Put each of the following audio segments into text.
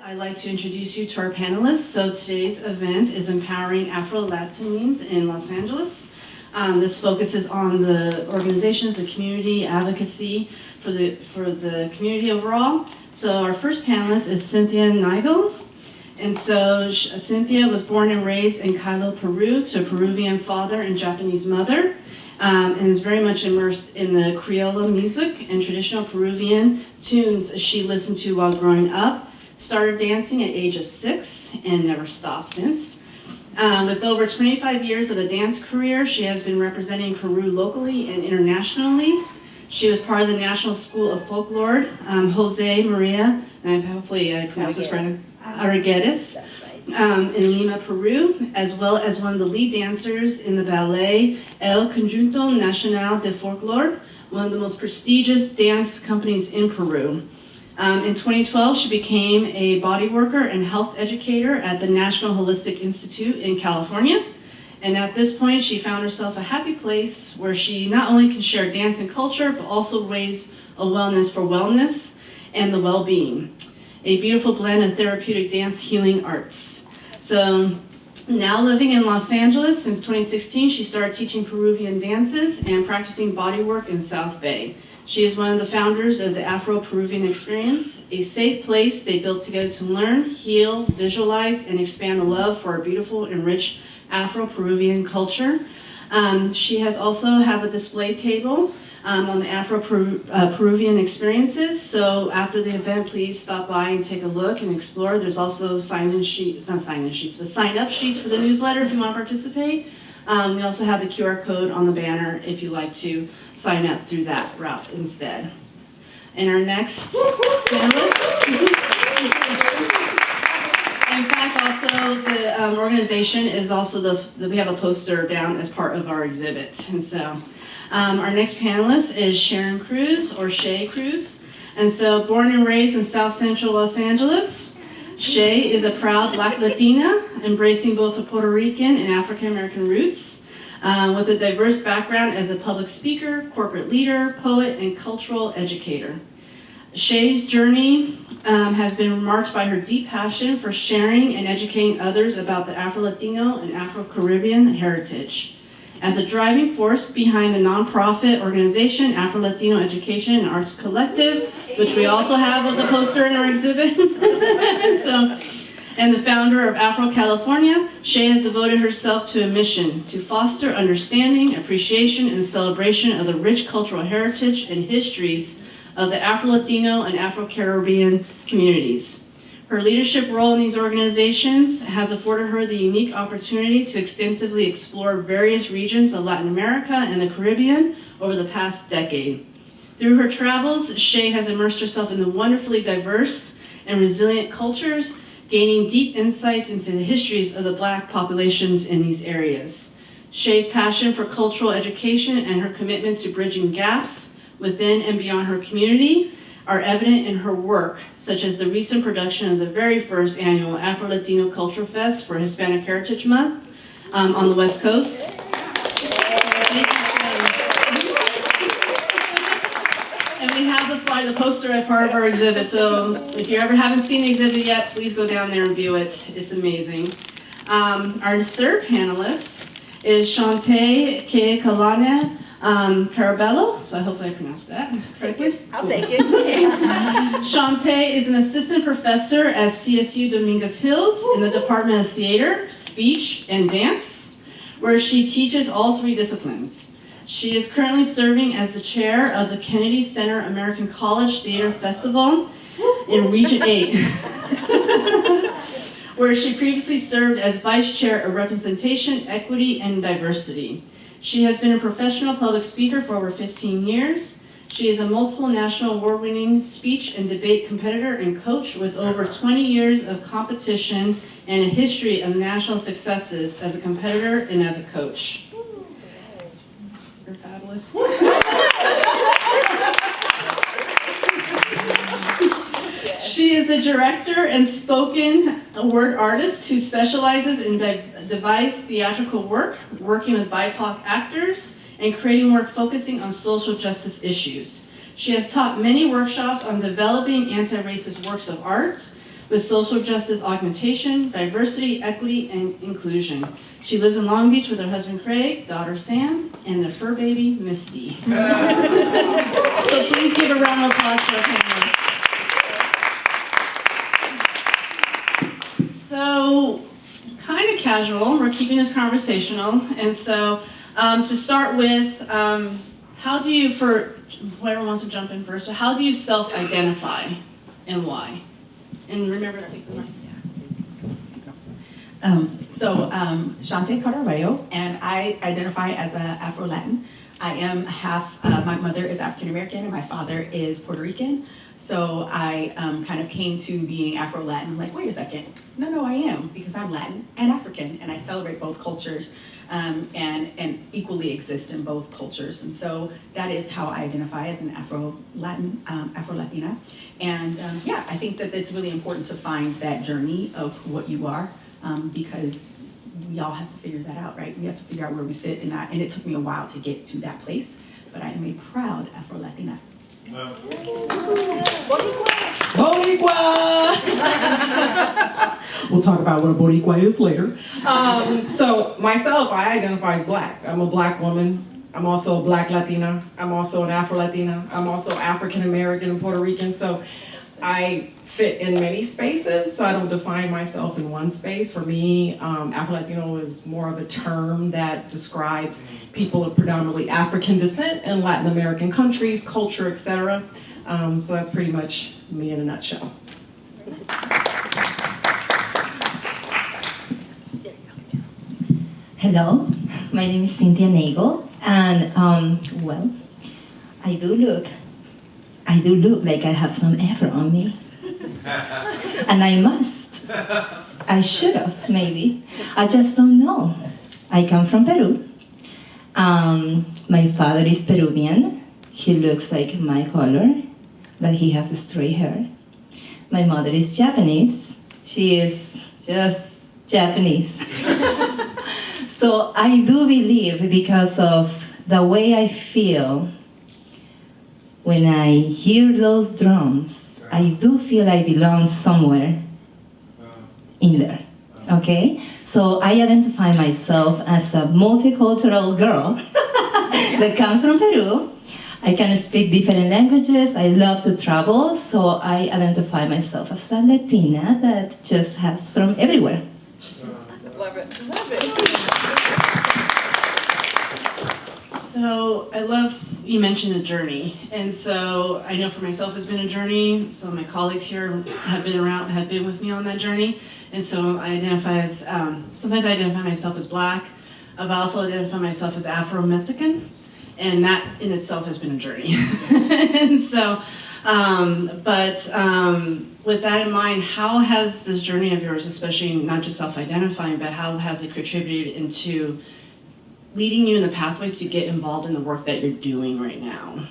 I'd like to introduce you to our panelists. So today's event is Empowering AfroLatines in Los Angeles. This focuses on the organizations, the community advocacy for the community overall. So our first panelist is Cynthia Nigel. And so Cynthia was born and raised in Callao, Peru, to a Peruvian father and Japanese mother, and is very much immersed in the Criollo music and traditional Peruvian tunes she listened to while growing up. Started dancing at age of 6 and never stopped since. With over 25 years of a dance career, she has been representing Peru locally and internationally. She was part of the National School of Folklore, Jose Maria, and hopefully I pronounced this right, Arguedes, in Lima, Peru, as well as one of the lead dancers in the ballet El Conjunto Nacional de Folklore, one of the most prestigious dance companies in Peru. In 2012, she became a body worker and health educator at the National Holistic Institute in California. And at this point, she found herself a happy place where she not only can share dance and culture, but also raise awareness for wellness and the well-being. A beautiful blend of therapeutic dance healing arts. So now living in Los Angeles since 2016, she started teaching Peruvian dances and practicing bodywork in South Bay. She is one of the founders of the Afro-Peruvian Experience, a safe place they built together to learn, heal, visualize, and expand the love for our beautiful and rich Afro-Peruvian culture. She has also have a display table on the Afro-Peruvian experiences. So after the event, please stop by and take a look and explore. There's also sign-up sheets for the newsletter if you want to participate. We also have the QR code on the banner if you'd like to sign up through that route instead. And our next panelist, in fact, also the organization is also we have a poster down as part of our exhibit. And so our next panelist is Sharon Cruz, or Shay Cruz. And so born and raised in South Central Los Angeles, Shay is a proud Black Latina, embracing both her Puerto Rican and African American roots, with a diverse background as a public speaker, corporate leader, poet, and cultural educator. Shay's journey has been marked by her deep passion for sharing and educating others about the Afro-Latino and Afro-Caribbean heritage. As a driving force behind the nonprofit organization Afro-Latino Education and Arts Collective, which we also have with the poster in our exhibit, and the founder of Afro California, Shay has devoted herself to a mission to foster understanding, appreciation, and celebration of the rich cultural heritage and histories of the Afro-Latino and Afro-Caribbean communities. Her leadership role in these organizations has afforded her the unique opportunity to extensively explore various regions of Latin America and the Caribbean over the past decade. Through her travels, Shay has immersed herself in the wonderfully diverse and resilient cultures, gaining deep insights into the histories of the Black populations in these areas. Shay's passion for cultural education and her commitment to bridging gaps within and beyond her community are evident in her work, such as the recent production of the very first annual Afro-Latino Culture Fest for Hispanic Heritage Month on the West Coast. And we have the poster as part of our exhibit, so if you ever haven't seen the exhibit yet, please go down there and view it. It's amazing. Our third panelist is Shantae Kekalane Carabello, so hopefully I pronounced that correctly. I'll take it. Shantae is an assistant professor at CSU Dominguez Hills in the Department of Theater, Speech, and Dance, where she teaches all 3 disciplines. She is currently serving as the chair of the Kennedy Center American College Theater Festival in Region 8, where she previously served as vice chair of representation, equity, and diversity. She has been a professional public speaker for over 15 years. She is a multiple national award-winning speech and debate competitor and coach with over 20 years of competition and a history of national successes as a competitor and as a coach. You're fabulous. She is a director and spoken word artist who specializes in devised theatrical work, working with BIPOC actors, and creating work focusing on social justice issues. She has taught many workshops on developing anti-racist works of art, with social justice augmentation, diversity, equity, and inclusion. She lives in Long Beach with her husband Craig, daughter Sam, and their fur baby Misty. So please give a round of applause for our panelists. So, kind of casual, we're keeping this conversational, and so to start with, how do you, for whoever wants to jump in first, how do you self-identify and why? And remember to take the mic. Shante Cararello, and I identify as an Afro-Latin. I am half, my mother is African-American and my father is Puerto Rican. So I kind of came to being Afro-Latin. I'm like, wait a second. No, I am, because I'm Latin and African, and I celebrate both cultures and equally exist in both cultures. And so that is how I identify as an Afro-Latin, Afro-Latina. And I think that it's really important to find that journey of what you are, because we all have to figure that out, right? We have to figure out where we sit, and it took me a while to get to that place, but I am a proud Afro-Latina. Boricua! We'll talk about what a Boricua is later. So myself, I identify as Black. I'm a Black woman. I'm also a Black Latina. I'm also an Afro-Latina. I'm also African-American and Puerto Rican. So I fit in many spaces, so I don't define myself in one space. For me, Afro-Latino is more of a term that describes people of predominantly African descent in Latin American countries, culture, etc. So that's pretty much me in a nutshell. Hello, my name is Cynthia Nagel, and well, I do look like I have some Afro on me. And I must. I should have, maybe. I just don't know. I come from Peru. My father is Peruvian. He looks like my color, but he has straight hair. My mother is Japanese. She is just Japanese. So I do believe, because of the way I feel when I hear those drums, I do feel I belong somewhere in there, okay? So I identify myself as a multicultural girl that comes from Peru. I can speak different languages, I love to travel, so I identify myself as a Latina that just has from everywhere. Love it. So I love you mentioned the journey, and so I know for myself it's been a journey. Some of my colleagues here have been with me on that journey, and so I identify as sometimes I identify myself as Black. I've also identified myself as Afro-Mexican, and that in itself has been a journey. And so, with that in mind, how has this journey of yours, especially not just self-identifying, but how has it contributed into leading you in the pathway to get involved in the work that you're doing right now?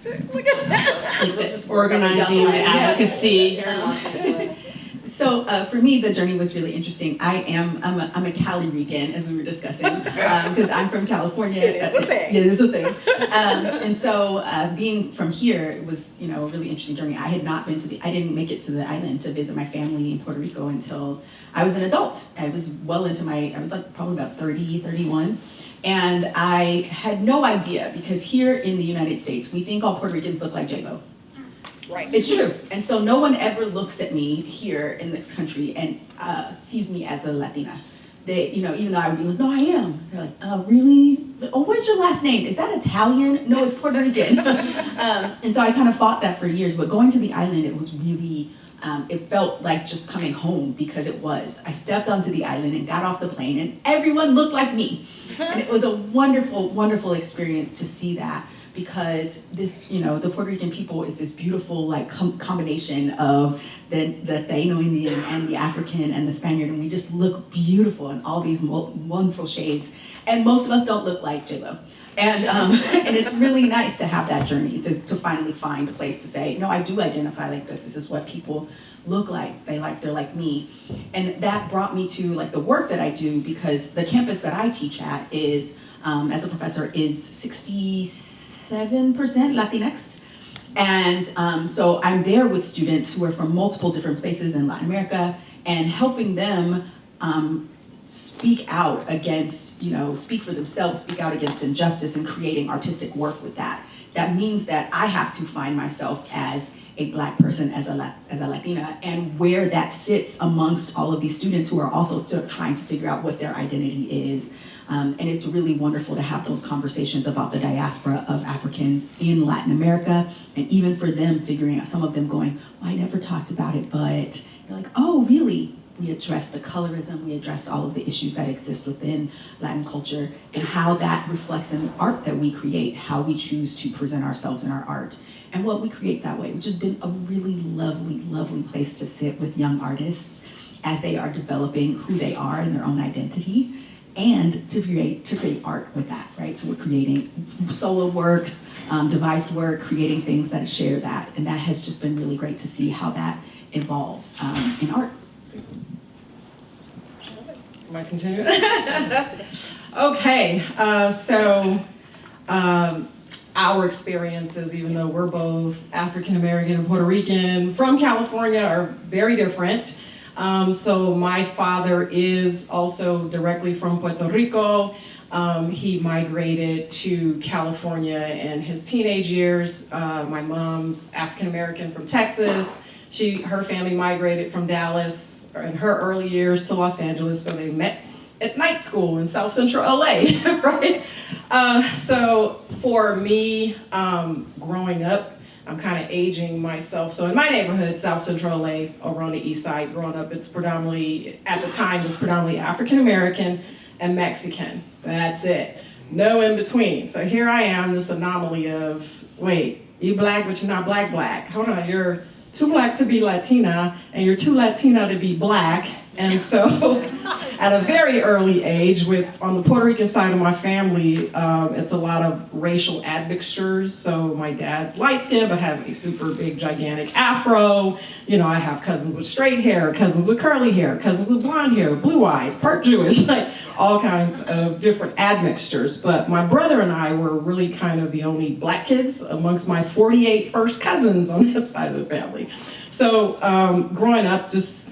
Look at that. Like just organizing, the advocacy. So for me, the journey was really interesting. I'm a Cali Rican, as we were discussing, because I'm from California. It is a thing. It is a thing. And so being from here, it was a really interesting journey. I didn't make it to the island to visit my family in Puerto Rico until I was an adult. I was I was like probably about 30, 31. And I had no idea, because here in the United States, we think all Puerto Ricans look like J-Lo. Right. It's true. And so no one ever looks at me here in this country and sees me as a Latina. They, even though I would be like, no, I am. They're like, really? Oh, what's your last name? Is that Italian? No, it's Puerto Rican. And so I kind of fought that for years. But going to the island, it was really, it felt like just coming home, because it was. I stepped onto the island and got off the plane, and everyone looked like me. And it was a wonderful, wonderful experience to see that. Because this, the Puerto Rican people is this beautiful combination of the Taino Indian and the African and the Spaniard, and we just look beautiful in all these wonderful shades. And most of us don't look like J-Lo. And and it's really nice to have that journey, to finally find a place to say, no, I do identify like this. This is what people look like. They're like me. And that brought me to the work that I do, because the campus that I teach at is, as a professor, is 67% Latinx. And so I'm there with students who are from multiple different places in Latin America and helping them speak out against, speak for themselves, speak out against injustice, and creating artistic work with that. That means that I have to find myself as a Black person, as a Latina, and where that sits amongst all of these students who are also trying to figure out what their identity is. And it's really wonderful to have those conversations about the diaspora of Africans in Latin America, and even for them figuring out, some of them going, well, I never talked about it, but you're like, oh, really? We addressed the colorism, we addressed all of the issues that exist within Latin culture, and how that reflects in the art that we create, how we choose to present ourselves in our art, and what we create that way, which has been a really lovely, lovely place to sit with young artists as they are developing who they are and their own identity, and to create art with that, right? So we're creating solo works, devised work, creating things that share that, and that has just been really great to see how that evolves in art. Am I continuing? Okay, our experiences, even though we're both African American and Puerto Rican from California, are very different. So my father is also directly from Puerto Rico. He migrated to California in his teenage years. My mom's African American from Texas. Her family migrated from Dallas in her early years to Los Angeles, so they met at night school in South Central LA, right? So for me, growing up, I'm kind of aging myself. So in my neighborhood, South Central LA, over on the east side, growing up, it's predominantly, at the time, it was predominantly African American and Mexican. That's it. No in between. So here I am, this anomaly of, wait, you Black, but you're not black. Hold on, you're too Black to be Latina, and you're too Latina to be Black. And so at a very early age, on the Puerto Rican side of my family, it's a lot of racial admixtures. So my dad's light skinned but has a super big, gigantic afro. I have cousins with straight hair, cousins with curly hair, cousins with blonde hair, blue eyes, part Jewish, like all kinds of different admixtures. But my brother and I were really kind of the only Black kids amongst my 48 first cousins on that side of the family. So growing up, just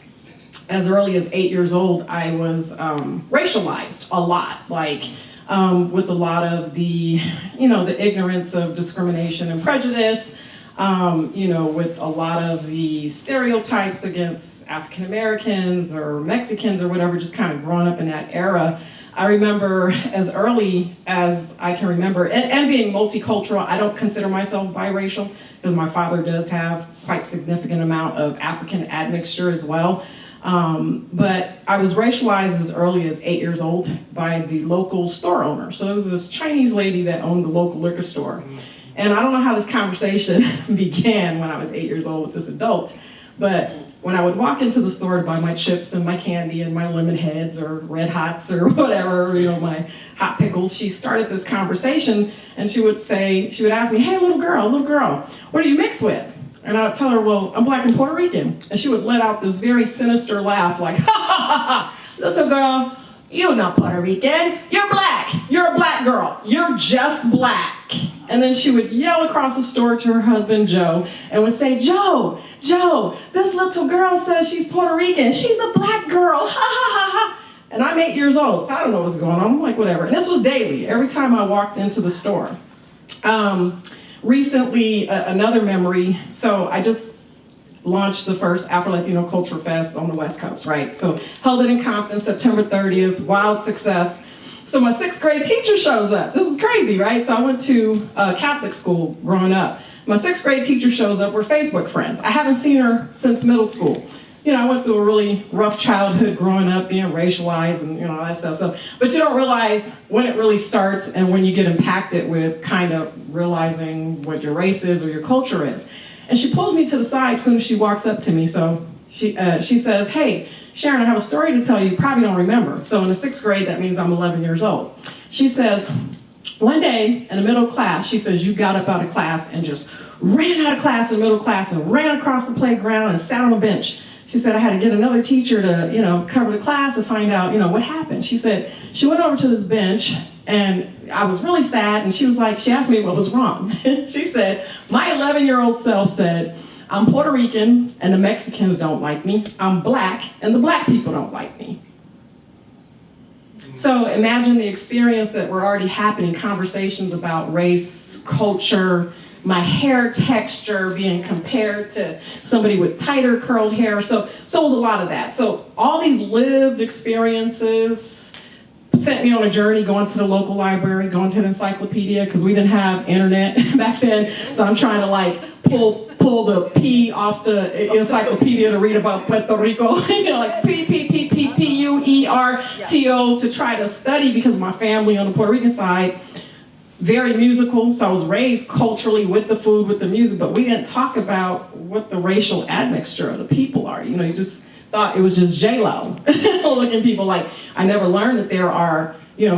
as early as 8 years old, I was racialized a lot, with a lot of the ignorance of discrimination and prejudice, with a lot of the stereotypes against African Americans or Mexicans or whatever, just kind of growing up in that era. I remember as early as I can remember, and being multicultural, I don't consider myself biracial because my father does have quite significant amount of African admixture as well. But I was racialized as early as 8 years old by the local store owner. So there was this Chinese lady that owned the local liquor store. And I don't know how this conversation began when I was 8 years old with this adult, but when I would walk into the store to buy my chips and my candy and my lemon heads or red hots or whatever, my hot pickles, she started this conversation and she would ask me, hey, little girl, what are you mixed with? And I would tell her, well, I'm Black and Puerto Rican. And she would let out this very sinister laugh, like, ha, ha, ha, ha, little girl, you're not Puerto Rican, you're Black, you're a Black girl, you're just Black. And then she would yell across the store to her husband, Joe, and would say, Joe, this little girl says she's Puerto Rican, she's a Black girl, ha, ha, ha, ha. And I'm 8 years old, so I don't know what's going on. I'm like, whatever. And this was daily, every time I walked into the store. Recently, another memory, so I just launched the first Afro-Latino Culture Fest on the West Coast, right? So held it in Compton, September 30th, wild success. So my 6th grade teacher shows up. This is crazy, right? So I went to Catholic school growing up. My 6th grade teacher shows up, we're Facebook friends. I haven't seen her since middle school. I went through a really rough childhood growing up, being racialized and all that stuff. So, but you don't realize when it really starts and when you get impacted with kind of realizing what your race is or your culture is. And she pulls me to the side as soon as she walks up to me. So she says, hey, Sharon, I have a story to tell you probably don't remember. So in the 6th grade, that means I'm 11 years old. She says, one day in the middle class, she says, you got up out of class and just ran out of class in the middle class and ran across the playground and sat on a bench. She said, I had to get another teacher to, cover the class and find out, what happened. She said, she went over to this bench And I was really sad, and she asked me what was wrong. She said, my 11-year-old self said, I'm Puerto Rican, and the Mexicans don't like me. I'm black, and the black people don't like me. So imagine the experience that were already happening, conversations about race, culture, my hair texture being compared to somebody with tighter curled hair. So it was a lot of that. So all these lived experiences sent me on a journey going to the local library, going to the encyclopedia, because we didn't have internet back then. So I'm trying to like pull the P off the encyclopedia to read about Puerto Rico, like Puerto to try to study, because my family on the Puerto Rican side, very musical, so I was raised culturally with the food, with the music, but we didn't talk about what the racial admixture of the people are. You just thought it was just J-Lo looking people. Like, I never learned that there are,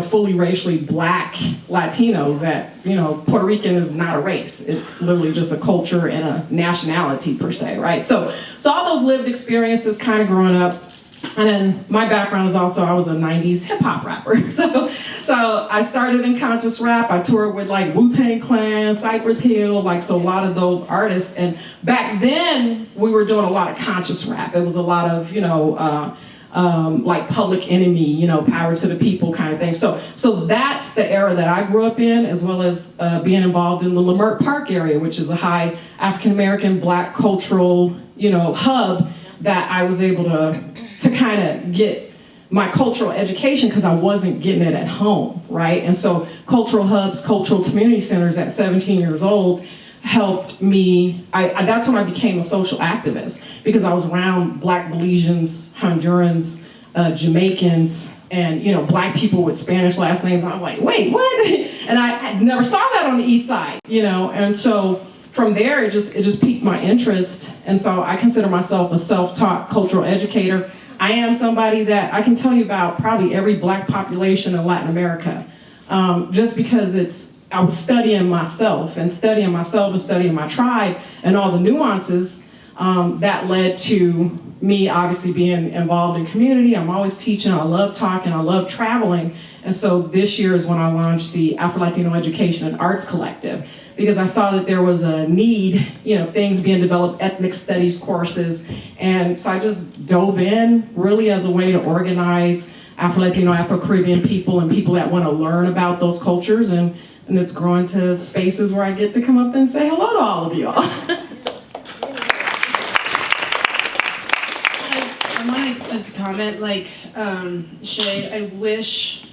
fully racially black Latinos, that, Puerto Rican is not a race. It's literally just a culture and a nationality per se, right? So all those lived experiences kind of growing up. And then my background is also, I was a 90s hip hop rapper. So I started in conscious rap. I toured with like Wu-Tang Clan, Cypress Hill, so a lot of those artists. And back then we were doing a lot of conscious rap. It was a lot of, like Public Enemy, Power to the People kind of thing. So that's the era that I grew up in, as well as being involved in the Leimert Park area, which is a high African-American black cultural, hub that I was able to kind of get my cultural education, because I wasn't getting it at home, right? And so cultural hubs, cultural community centers at 17 years old helped me. That's when I became a social activist, because I was around Black Belizeans, Hondurans, Jamaicans, and Black people with Spanish last names. I'm like, wait, what? And I never saw that on the East Side, and so from there, it just piqued my interest. And so I consider myself a self-taught cultural educator. I am somebody that I can tell you about probably every black population in Latin America, just because I was studying myself and studying my tribe and all the nuances that led to me obviously being involved in community. I'm always teaching, I love talking, I love traveling. And so this year is when I launched the Afro-Latino Education and Arts Collective, because I saw that there was a need, things being developed, ethnic studies courses. And so I just dove in really as a way to organize Afro-Latino, Afro-Caribbean people and people that want to learn about those cultures. And it's growing to spaces where I get to come up and say hello to all of y'all. I want to just comment, Shay, I wish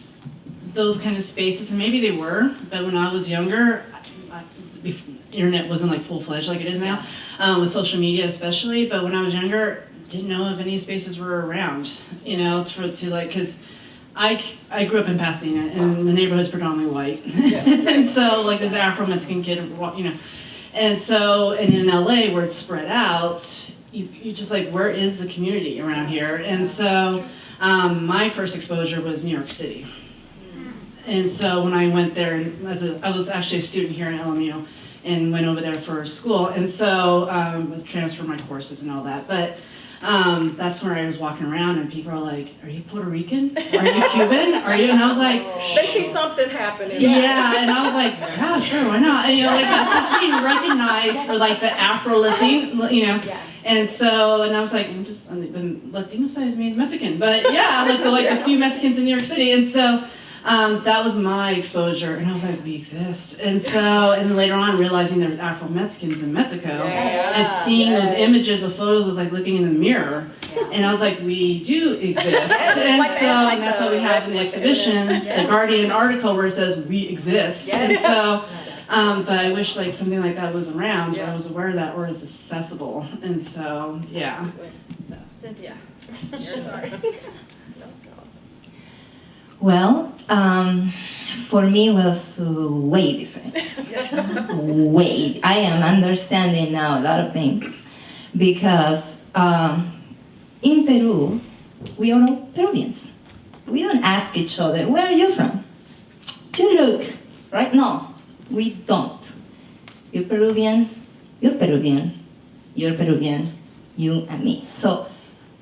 those kind of spaces, and maybe they were, but when I was younger, internet wasn't full-fledged like it is now, with social media especially, but when I was younger, didn't know if any spaces were around, because I grew up in Pasadena, and the neighborhood's predominantly white, and so this Afro-Mexican kid, and so, and in LA where it's spread out, you just where is the community around here? And so my first exposure was New York City. And so when I went there, I was actually a student here in LMU and went over there for school. And so transferred my courses and all that. But that's where I was walking around and people are like, are you Puerto Rican? Are you Cuban? Are you? And I was like, they see something happening. Yeah, and I was like, yeah, sure, why not? And just being recognized for the Afro-Latine, And so, and I was like, Latino size means Mexican, but yeah, a few Mexicans in New York City. And so that was my exposure, and I was like, we exist. And so, and then later on realizing there was Afro-Mexicans in Mexico, and seeing those images of photos was like looking in the mirror, and I was like, we do exist. And that's why we have in the exhibition, the Guardian article where it says, we exist. And so, but I wish something like that was around, or I was aware of that, or is accessible. And so, yeah. So, Cynthia, you're sorry. Well, for me it was way different. Way. I am understanding now a lot of things, because in Peru, we are all Peruvians. We don't ask each other, where are you from? You look, right? No, we don't. You're Peruvian, you're Peruvian, you're Peruvian, you and me. So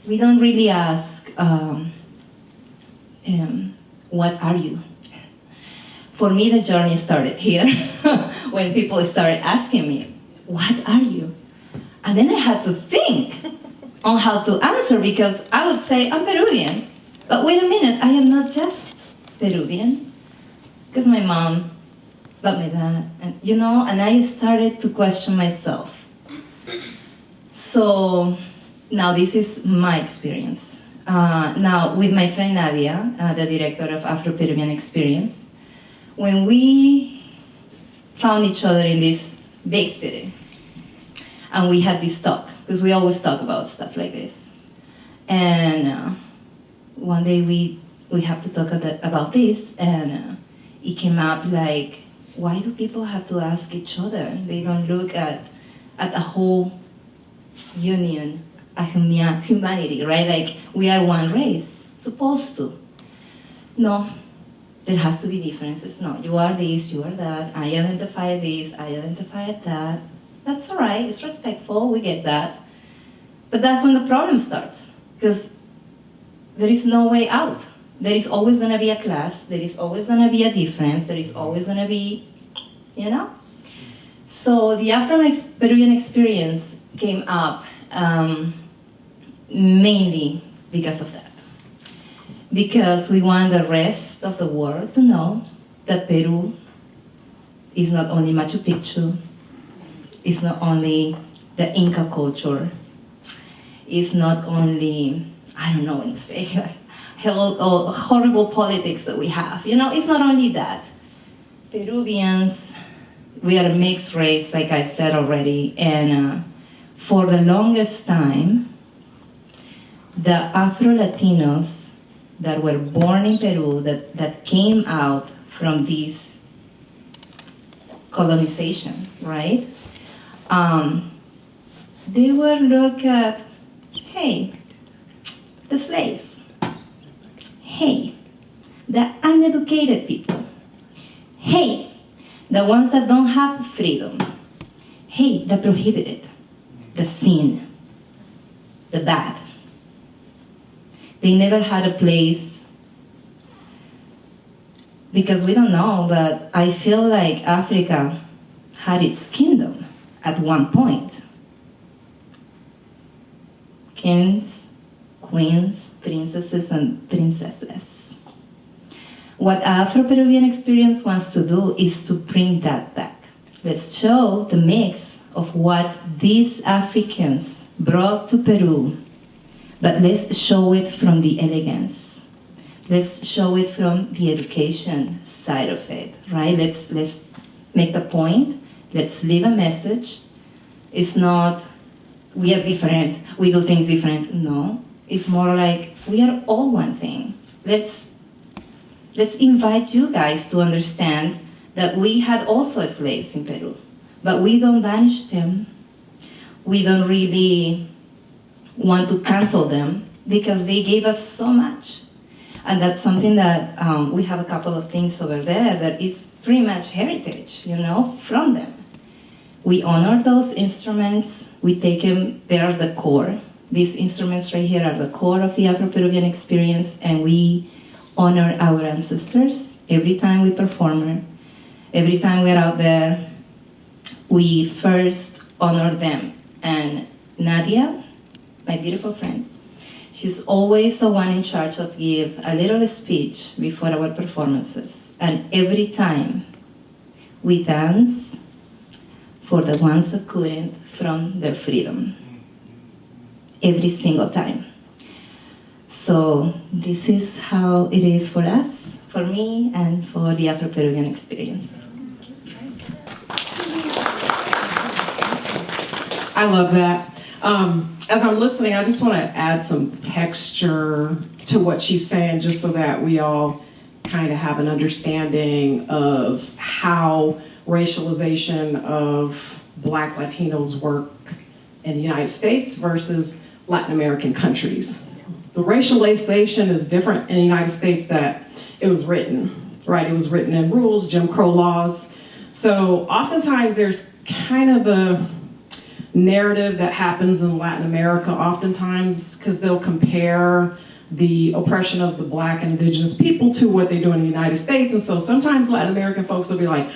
we don't really ask, what are you? for me, the journey started here when people started asking me, what are you? And then I had to think on how to answer because I would say, I'm Peruvian. But wait a minute, I am not just Peruvian. Because my mom, but my dad, and and I started to question myself. So now this is my experience. Now with my friend Nadia, the director of Afro-Peruvian Experience, when we found each other in this big city, and we had this talk, because we always talk about stuff like this. And one day we have to talk about this, and it came up like, why do people have to ask each other? They don't look at a whole union, a humanity, right? Like, we are one race, supposed to. No, there has to be differences. No, you are this, you are that, I identify this, I identify that. That's all right, it's respectful, we get that. But that's when the problem starts, because there is no way out. There is always gonna be a class, there is always gonna be a difference, there is always gonna be, So the Afro-Peruvian experience came up mainly because of that. Because we want the rest of the world to know that Peru is not only Machu Picchu, it's not only the Inca culture, it's not only, I don't know, horrible politics that we have. It's not only that. Peruvians, we are a mixed race, like I said already, and for the longest time, the Afro-Latinos that were born in Peru, that came out from this colonization, right? They were looked at, hey, the slaves. Hey, the uneducated people. Hey, the ones that don't have freedom. Hey, the prohibited, the sin, the bad. They never had a place, because we don't know, but I feel like Africa had its kingdom at one point. Kings, queens, princesses, and princesses. What Afro-Peruvian Experience wants to do is to bring that back. Let's show the mix of what these Africans brought to Peru, but let's show it from the elegance. Let's show it from the education side of it, right? Let's make the point. Let's leave a message. It's not, we are different, we do things different. No, it's more like, we are all one thing. Let's invite you guys to understand that we had also slaves in Peru, but we don't banish them. We don't really want to cancel them because they gave us so much. And that's something that we have a couple of things over there that is pretty much heritage, from them. We honor those instruments, we take them, they are the core. These instruments right here are the core of the Afro-Peruvian Experience, and we honor our ancestors every time we perform. Every time we're out there, we first honor them. And Nadia, my beautiful friend, she's always the one in charge of give a little speech before our performances. And every time we dance for the ones that couldn't from their freedom. Every single time. So this is how it is for us, for me, and for the Afro-Peruvian Experience. I love that. As I'm listening, I just want to add some texture to what she's saying, just so that we all kind of have an understanding of how racialization of Black Latinos work in the United States versus Latin American countries. The racialization is different in the United States that it was written, right? It was written in rules, Jim Crow laws. So oftentimes there's kind of a narrative that happens in Latin America oftentimes, because they'll compare the oppression of the Black and indigenous people to what they do in the United States. And so sometimes Latin American folks will be like,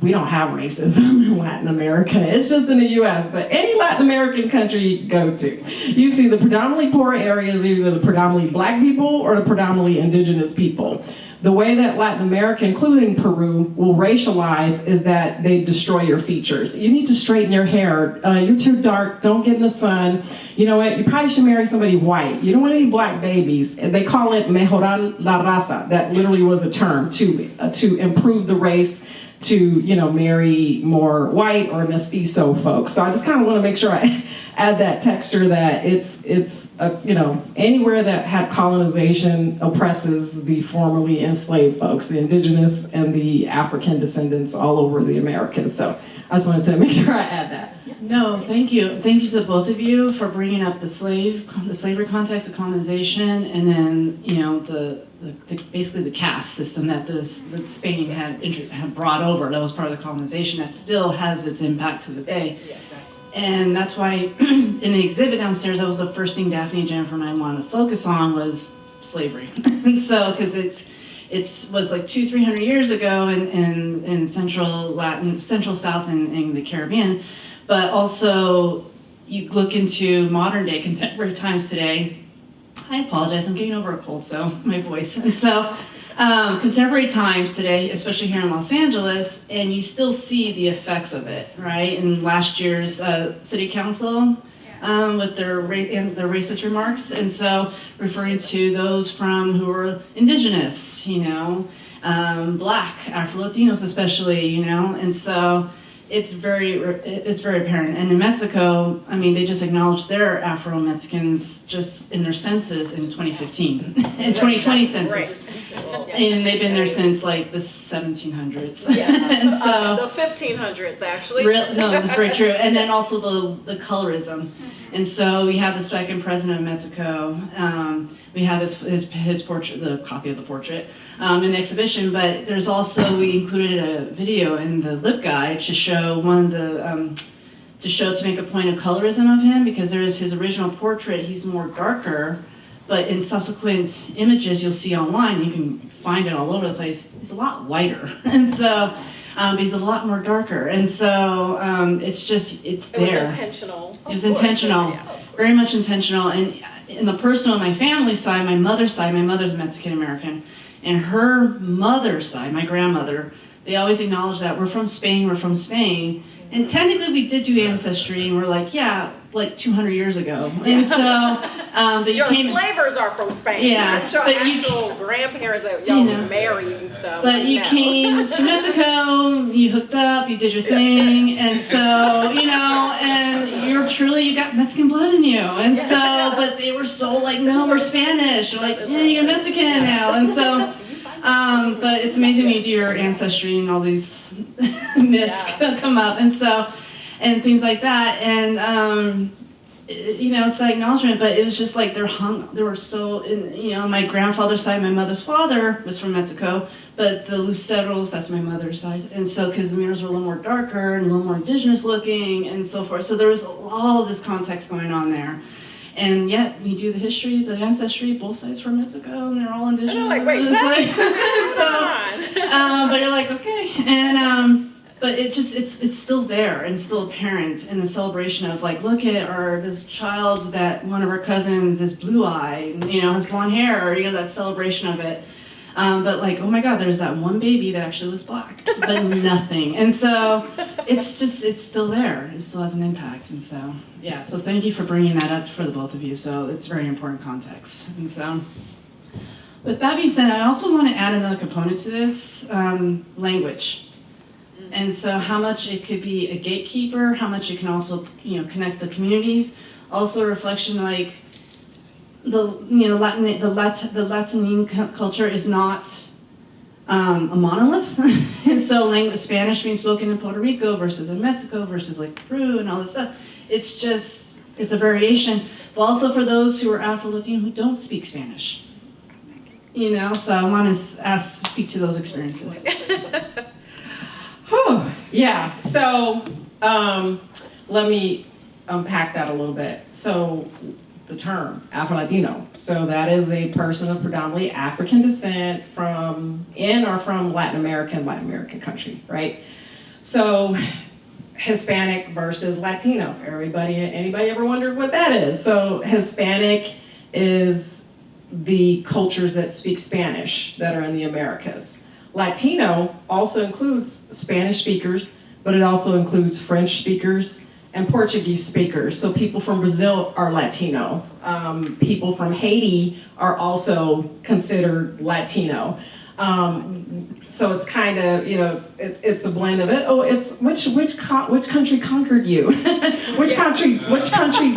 we don't have racism in Latin America. It's just in the US. But any Latin American country you go to, you see the predominantly poor areas, either the predominantly Black people or the predominantly indigenous people. The way that Latin America, including Peru, will racialize is that they destroy your features. You need to straighten your hair. You're too dark. Don't get in the sun. You know what? You probably should marry somebody white. You don't want any Black babies. They call it mejorar la raza. That literally was a term to improve the race, to, you know, marry more white or mestizo folks. So I just kind of want to make sure I add that texture that it's you know, anywhere that had colonization oppresses the formerly enslaved folks, the indigenous and the African descendants all over the Americas. So I just wanted to make sure I add that. No, thank you. Thank you to both of you for bringing up the slavery context of colonization, and then, you know, the basically the caste system that Spain had brought over. That was part of the colonization that still has its impact to the day. Yeah, exactly. And that's why in the exhibit downstairs, that was the first thing Daphne, Jennifer, and I wanted to focus on was slavery. And so, because it was like 200-300 years ago in Central South and the Caribbean, but also you look into modern day contemporary times today. I apologize, I'm getting over a cold, so my voice. And so contemporary times today, especially here in Los Angeles, and you still see the effects of it, right? In last year's city council with their racist remarks, and so referring to those who are indigenous, you know, Black, Afro-Latinos especially, you know, and so it's very apparent. And in Mexico, I mean, they just acknowledged their Afro-Mexicans just in their census in 2015, in 2020 census. And they've been there since like the 1700s. Yeah. And so the 1500s, actually. no, that's very true. And then also the colorism. And so we have the second president of Mexico. We have his portrait, the copy of the portrait, in the exhibition. But there's also, we included a video in the lip guide to show to make a point of colorism of him, because there's his original portrait. He's more darker. But in subsequent images you'll see online, you can find it all over the place, he's a lot whiter. And so he's a lot more darker. And so it's there. It was intentional. It was intentional, very much intentional. And in the personal, my family side, my mother's Mexican American, and her mother's side, my grandmother, they always acknowledge that we're from Spain. And technically we did do ancestry, and we're like, yeah, like 200 years ago. And so, but Your slavers are from Spain. Yeah, Not your but actual grandparents that y'all was married and stuff. But you came to Mexico, you hooked up, you did your thing, and so, you know, and you got Mexican blood in you. And so, but they were so like, no, we're Spanish. They're like, yeah, you're Mexican now. And so, but it's amazing when you do your ancestry and all these myths come up, and so, and things like that, and you know, it's the acknowledgement. But it was just like they were so, you know, my grandfather's side, my mother's father was from Mexico, but the Luceros, that's my mother's side, and so because the mirrors were a little more darker and a little more indigenous looking and so forth, so there was all of this context going on there. And yet, we do the history, the ancestry, both sides from Mexico, and they're all indigenous. And they're like, wait, but you're like, okay. And, but it's still there and still apparent in the celebration of like, look at this child that one of our cousins is blue-eyed, you know, has blonde hair, or, you know, that celebration of it. But like, oh my God, there's that one baby that actually was Black, but nothing. And so it's still there. It still has an impact. And so, yeah, so thank you for bringing that up for the both of you. So it's very important context. And so, with that being said, I also want to add another component to this, language. And so how much it could be a gatekeeper, how much it can also, you know, connect the communities. Also a reflection like, the Latinine culture is not a monolith, and so Spanish being spoken in Puerto Rico versus in Mexico versus like Peru and all this stuff. It's a variation, but also for those who are Afro-Latino who don't speak Spanish. You know, so I want to speak to those experiences. Yeah. So let me unpack that a little bit. So the term Afro-Latino. So that is a person of predominantly African descent from Latin American country, right? So Hispanic versus Latino. Anybody ever wondered what that is? So Hispanic is the cultures that speak Spanish that are in the Americas. Latino also includes Spanish speakers, but it also includes French speakers and Portuguese speakers. So people from Brazil are Latino. People from Haiti are also considered Latino. So it's kind of, it's a blend of it. Oh, it's which country conquered you? Which country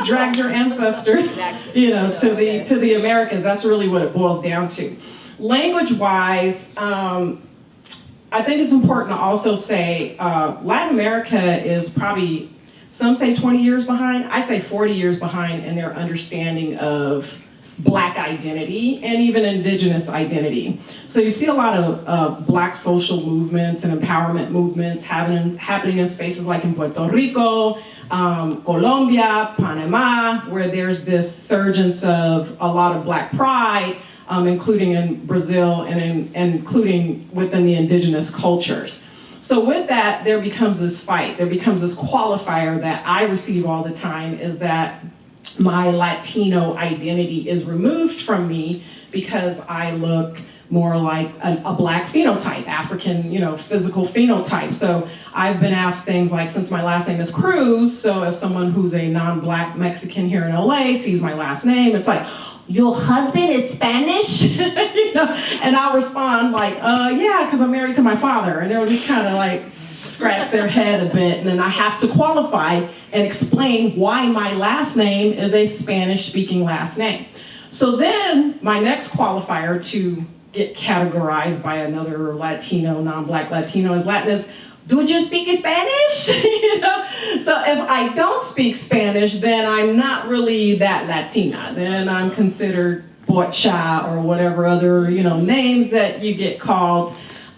dragged your ancestors, to the Americas? That's really what it boils down to. Language-wise, I think it's important to also say Latin America is probably, some say 20 years behind, I say 40 years behind in their understanding of Black identity and even indigenous identity. So you see a lot of Black social movements and empowerment movements happening in spaces like in Puerto Rico, Colombia, Panama, where there's this surgence of a lot of Black pride, including in Brazil and including within the indigenous cultures. So with that, there becomes this fight. There becomes this qualifier that I receive all the time, is that my Latino identity is removed from me because I look more like a Black phenotype, African, physical phenotype. So I've been asked things like, since my last name is Cruz, so if someone who's a non-Black Mexican here in LA sees my last name, it's like, your husband is Spanish? And I'll respond like, yeah, because I'm married to my father. And they'll just kind of like scratch their head a bit. And then I have to qualify and explain why my last name is a Spanish-speaking last name. So then my next qualifier to get categorized by another Latino, non-Black Latino is do you speak Spanish? So if I don't speak Spanish, then I'm not really that Latina. Then I'm considered Bocha or whatever other, names that you get called.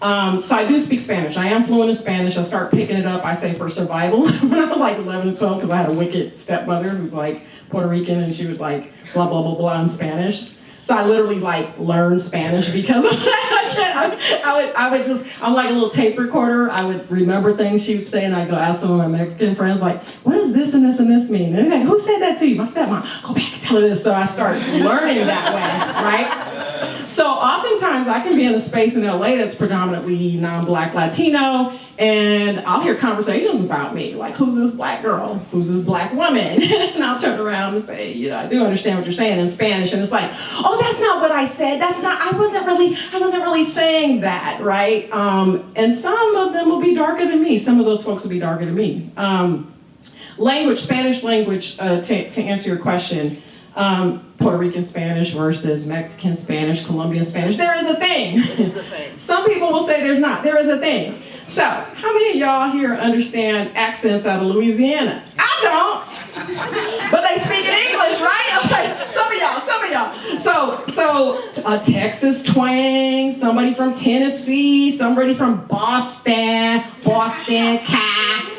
So I do speak Spanish. I am fluent in Spanish. I start picking it up, I say, for survival. When I was like 11 and 12, because I had a wicked stepmother who's like Puerto Rican, and she was like blah, blah, blah, blah in Spanish. So I literally learned Spanish because of that. I'm like a little tape recorder. I would remember things she would say, and I'd go ask some of my Mexican friends, like, what does this and this and this mean? And they're like, who said that to you? My stepmom. Go back and tell her this. So I start learning that way, right? So oftentimes I can be in a space in LA that's predominantly non-Black Latino, and I'll hear conversations about me, like, who's this Black girl? Who's this Black woman? And I'll turn around and say, I do understand what you're saying in Spanish. And it's like, oh, that's not what I said. I wasn't really saying that, right? And some of them will be darker than me. Some of those folks will be darker than me. Language, Spanish language, to answer your question, Puerto Rican Spanish versus Mexican Spanish, Colombian Spanish. There is a thing. It is a thing. Some people will say there's not. There is a thing. So, how many of y'all here understand accents out of Louisiana? I don't. But they speak in English, right? Okay. Some of y'all. So a Texas twang, somebody from Tennessee, somebody from Boston, car.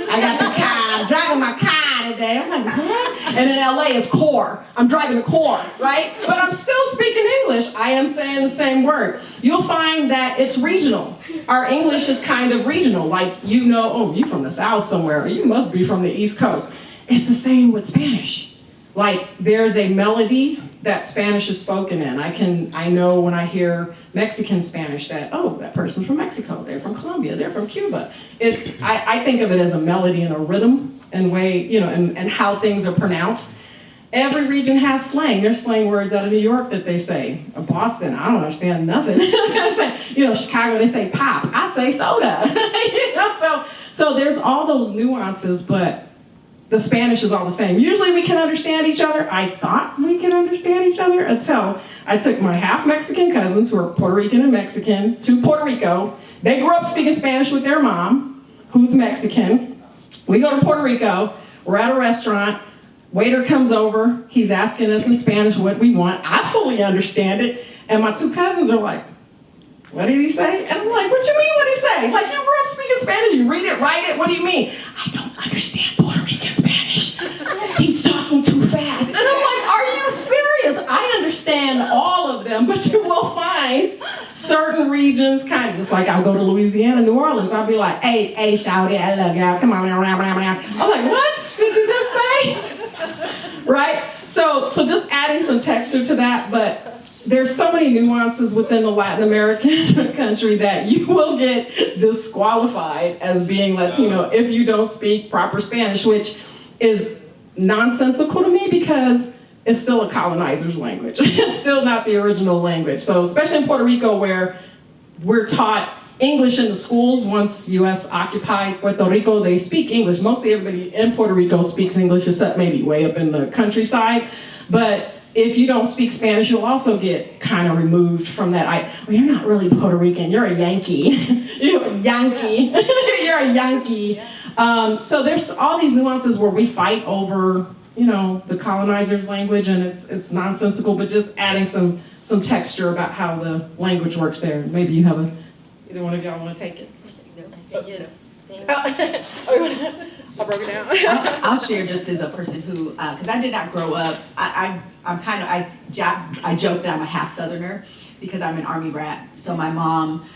I got the car. I'm driving my car today. I'm like, what? And in LA it's core. I'm driving a core, right? But I'm still speaking English. I am saying the same word. You'll find that it's regional. Our English is kind of regional. Like, oh, you're from the South somewhere. Or you must be from the East Coast. It's the same with Spanish. Like, there's a melody that Spanish is spoken in. I know when I hear Mexican Spanish that, oh, that person's from Mexico, they're from Colombia, they're from Cuba. I think of it as a melody and a rhythm and way, and how things are pronounced. Every region has slang. There's slang words out of New York that they say. Boston, I don't understand nothing. Chicago, they say pop. I say soda. So there's all those nuances, but the Spanish is all the same. Usually we can understand each other. I thought we could understand each other until I took my half Mexican cousins, who are Puerto Rican and Mexican, to Puerto Rico. They grew up speaking Spanish with their mom, who's Mexican. We go to Puerto Rico. We're at a restaurant. Waiter comes over. He's asking us in Spanish what we want. I fully understand it. And my two cousins are like, what did he say? And I'm like, what you mean what did he say? Like, you grew up speaking Spanish, you read it, write it, what do you mean? I don't understand Puerto Rican Spanish. He's talking too fast. And I'm like, are you serious? certain regions, kind of just like I'll go to Louisiana, New Orleans, I'll be like, hey, shawty, I love y'all, come on. I'm like, what did you just say? Right? So just adding some texture to that, but there's so many nuances within the Latin American country that you will get disqualified as being Latino if you don't speak proper Spanish, which is nonsensical to me because it's still a colonizer's language. It's still not the original language. So especially in Puerto Rico where we're taught English in the schools, once US occupied Puerto Rico, they speak English. Mostly everybody in Puerto Rico speaks English except maybe way up in the countryside. But if you don't speak Spanish, you'll also get kind of removed from that. Well, you're not really Puerto Rican, you're a Yankee. You're a Yankee. You're a Yankee. So there's all these nuances where we fight over, the colonizer's language, and it's nonsensical, but just adding some texture about how the language works there. Maybe you have either one of y'all want to take it? I broke it down. I'll share just as a person who, because I did not grow up. I joke that I'm a half Southerner because I'm an Army brat. So my mom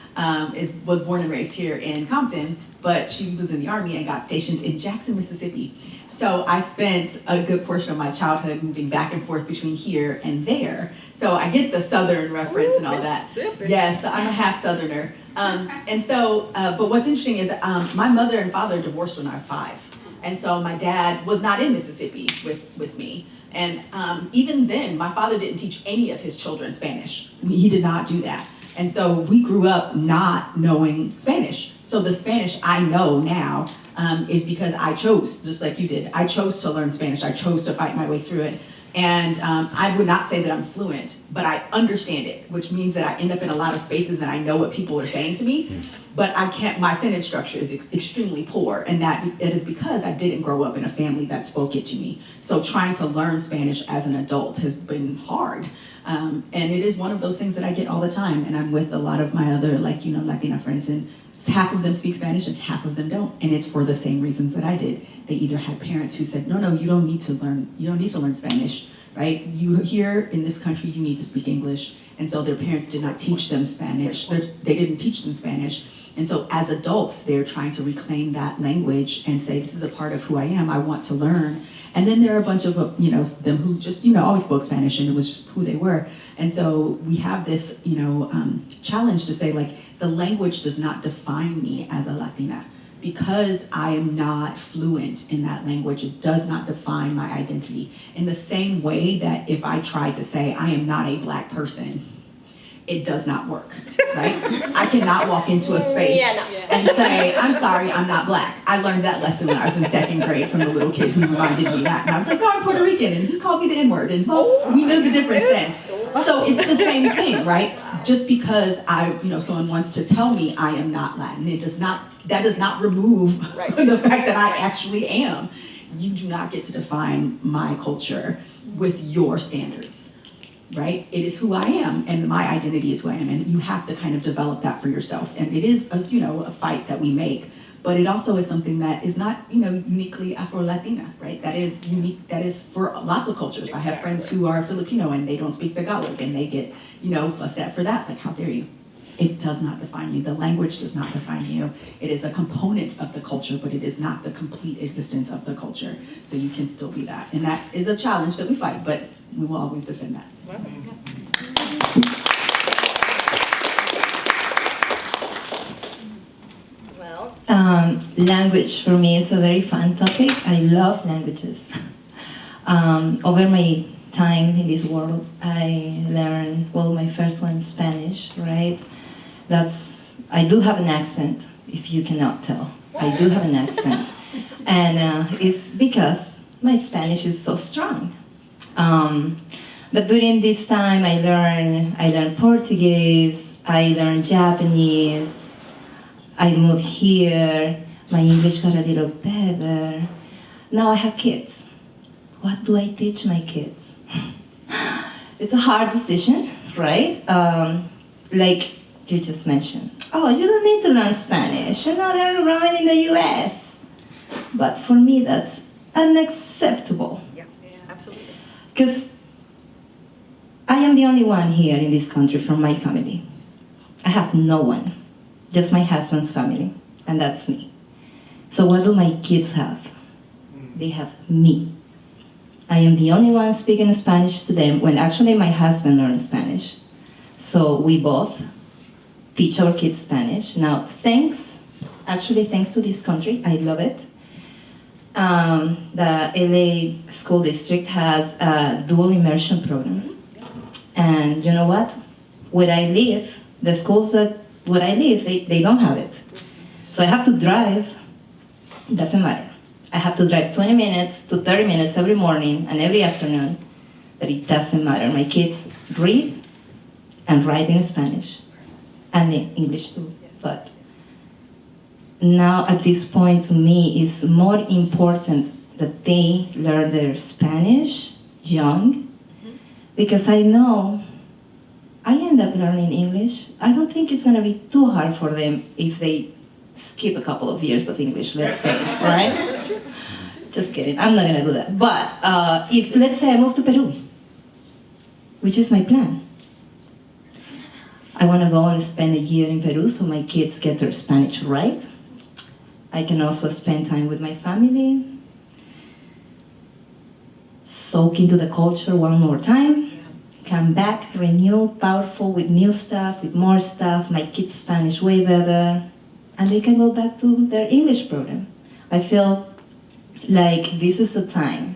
was born and raised here in Compton, but she was in the Army and got stationed in Jackson, Mississippi. So I spent a good portion of my childhood moving back and forth between here and there. So I get the Southern reference and all that. Yes, I'm a half Southerner. But what's interesting is my mother and father divorced when I was 5. And so my dad was not in Mississippi with me. And even then, my father didn't teach any of his children Spanish. He did not do that. And so we grew up not knowing Spanish. So the Spanish I know now is because I chose, just like you did. I chose to learn Spanish. I chose to fight my way through it. And I would not say that I'm fluent, but I understand it, which means that I end up in a lot of spaces and I know what people are saying to me, but my sentence structure is extremely poor, and that it is because I didn't grow up in a family that spoke it to me. So trying to learn Spanish as an adult has been hard. And it is one of those things that I get all the time, and I'm with a lot of my other Latina friends, and half of them speak Spanish and half of them don't, and it's for the same reasons that I did. They either had parents who said, no, you don't need to learn Spanish, right? You here in this country, you need to speak English, and so their parents did not teach them Spanish. They didn't teach them Spanish, and so as adults, they're trying to reclaim that language and say, this is a part of who I am, I want to learn. And then there are a bunch of, them who just, always spoke Spanish, and it was just who they were. And so we have this, challenge to say, the language does not define me as a Latina. Because I am not fluent in that language, it does not define my identity. In the same way that if I tried to say I am not a Black person, it does not work, right? I cannot walk into a space and say, I'm sorry, I'm not Black. I learned that lesson when I was in 2nd grade from the little kid who reminded me that. And I was like, no, I'm Puerto Rican, and he called me the N-word, and we knew the difference then. So it's the same thing, right? Just because someone wants to tell me I am not Latin, that does not remove the fact that I actually am. You do not get to define my culture with your standards, right? It is who I am, and my identity is who I am, and you have to kind of develop that for yourself. And it is, a fight that we make, but it also is something that is not, uniquely Afro-Latina, right? That is unique, that is for lots of cultures. I have friends who are Filipino and they don't speak Tagalog, and they get, fussed at for that. How dare you? It does not define you. The language does not define you. It is a component of the culture, but it is not the complete existence of the culture. So you can still be that. And that is a challenge that we fight, but we will always defend that. Well, Language for me is a very fun topic. I love languages. Over my time in this world, I learned, my first one is Spanish, right? I do have an accent, if you cannot tell. I do have an accent. And it's because my Spanish is so strong. But during this time, I learned Portuguese, I learned Japanese, I moved here, my English got a little better. Now I have kids. What do I teach my kids? It's a hard decision, right? Like you just mentioned. Oh, you don't need to learn Spanish. They're growing in the US. But for me, that's unacceptable. yeah, absolutely. Because I am the only one here in this country from my family. I have no one, just my husband's family, and that's me. So what do my kids have? They have me. I am the only one speaking Spanish to them when actually my husband learned Spanish. So we both teach our kids Spanish. Now, thanks to this country, I love it. The LA school district has a dual immersion program. And you know what? Where I live, the schools where I live, they don't have it. So I have to drive, doesn't matter. I have to drive 20 minutes to 30 minutes every morning and every afternoon, but it doesn't matter. My kids read and write in Spanish, and in English too. But now at this point, to me, it's more important that they learn their Spanish young, because I know I end up learning English. I don't think it's gonna be too hard for them if they skip a couple of years of English, let's say, right? Just kidding, I'm not gonna do that. But if, let's say I move to Peru, which is my plan. I wanna go and spend a year in Peru so my kids get their Spanish right. I can also spend time with my family, soak into the culture one more time, come back, renewed, powerful, with new stuff, with more stuff, my kids' Spanish way better, and they can go back to their English program. I feel like this is a time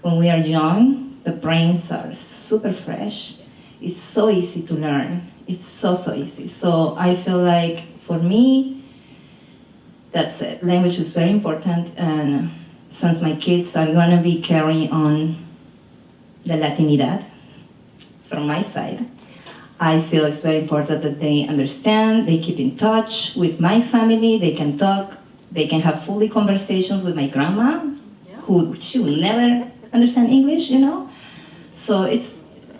when we are young, the brains are super fresh. It's so easy to learn. It's so easy. So I feel like for me, that's it. Language is very important, and since my kids are gonna be carrying on the Latinidad from my side, I feel it's very important that they understand, they keep in touch with my family, they can talk, they can have fully conversations with my grandma, who she will never understand English, you know? So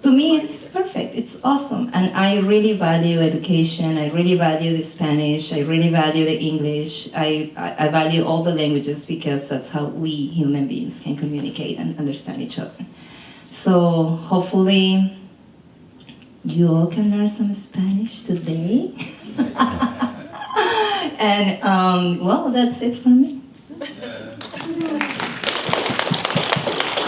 to me, it's perfect, it's awesome. And I really value education, I really value the Spanish, I really value the English, I value all the languages because that's how we human beings can communicate and understand each other. So hopefully, you all can learn some Spanish today. And well, that's it for me.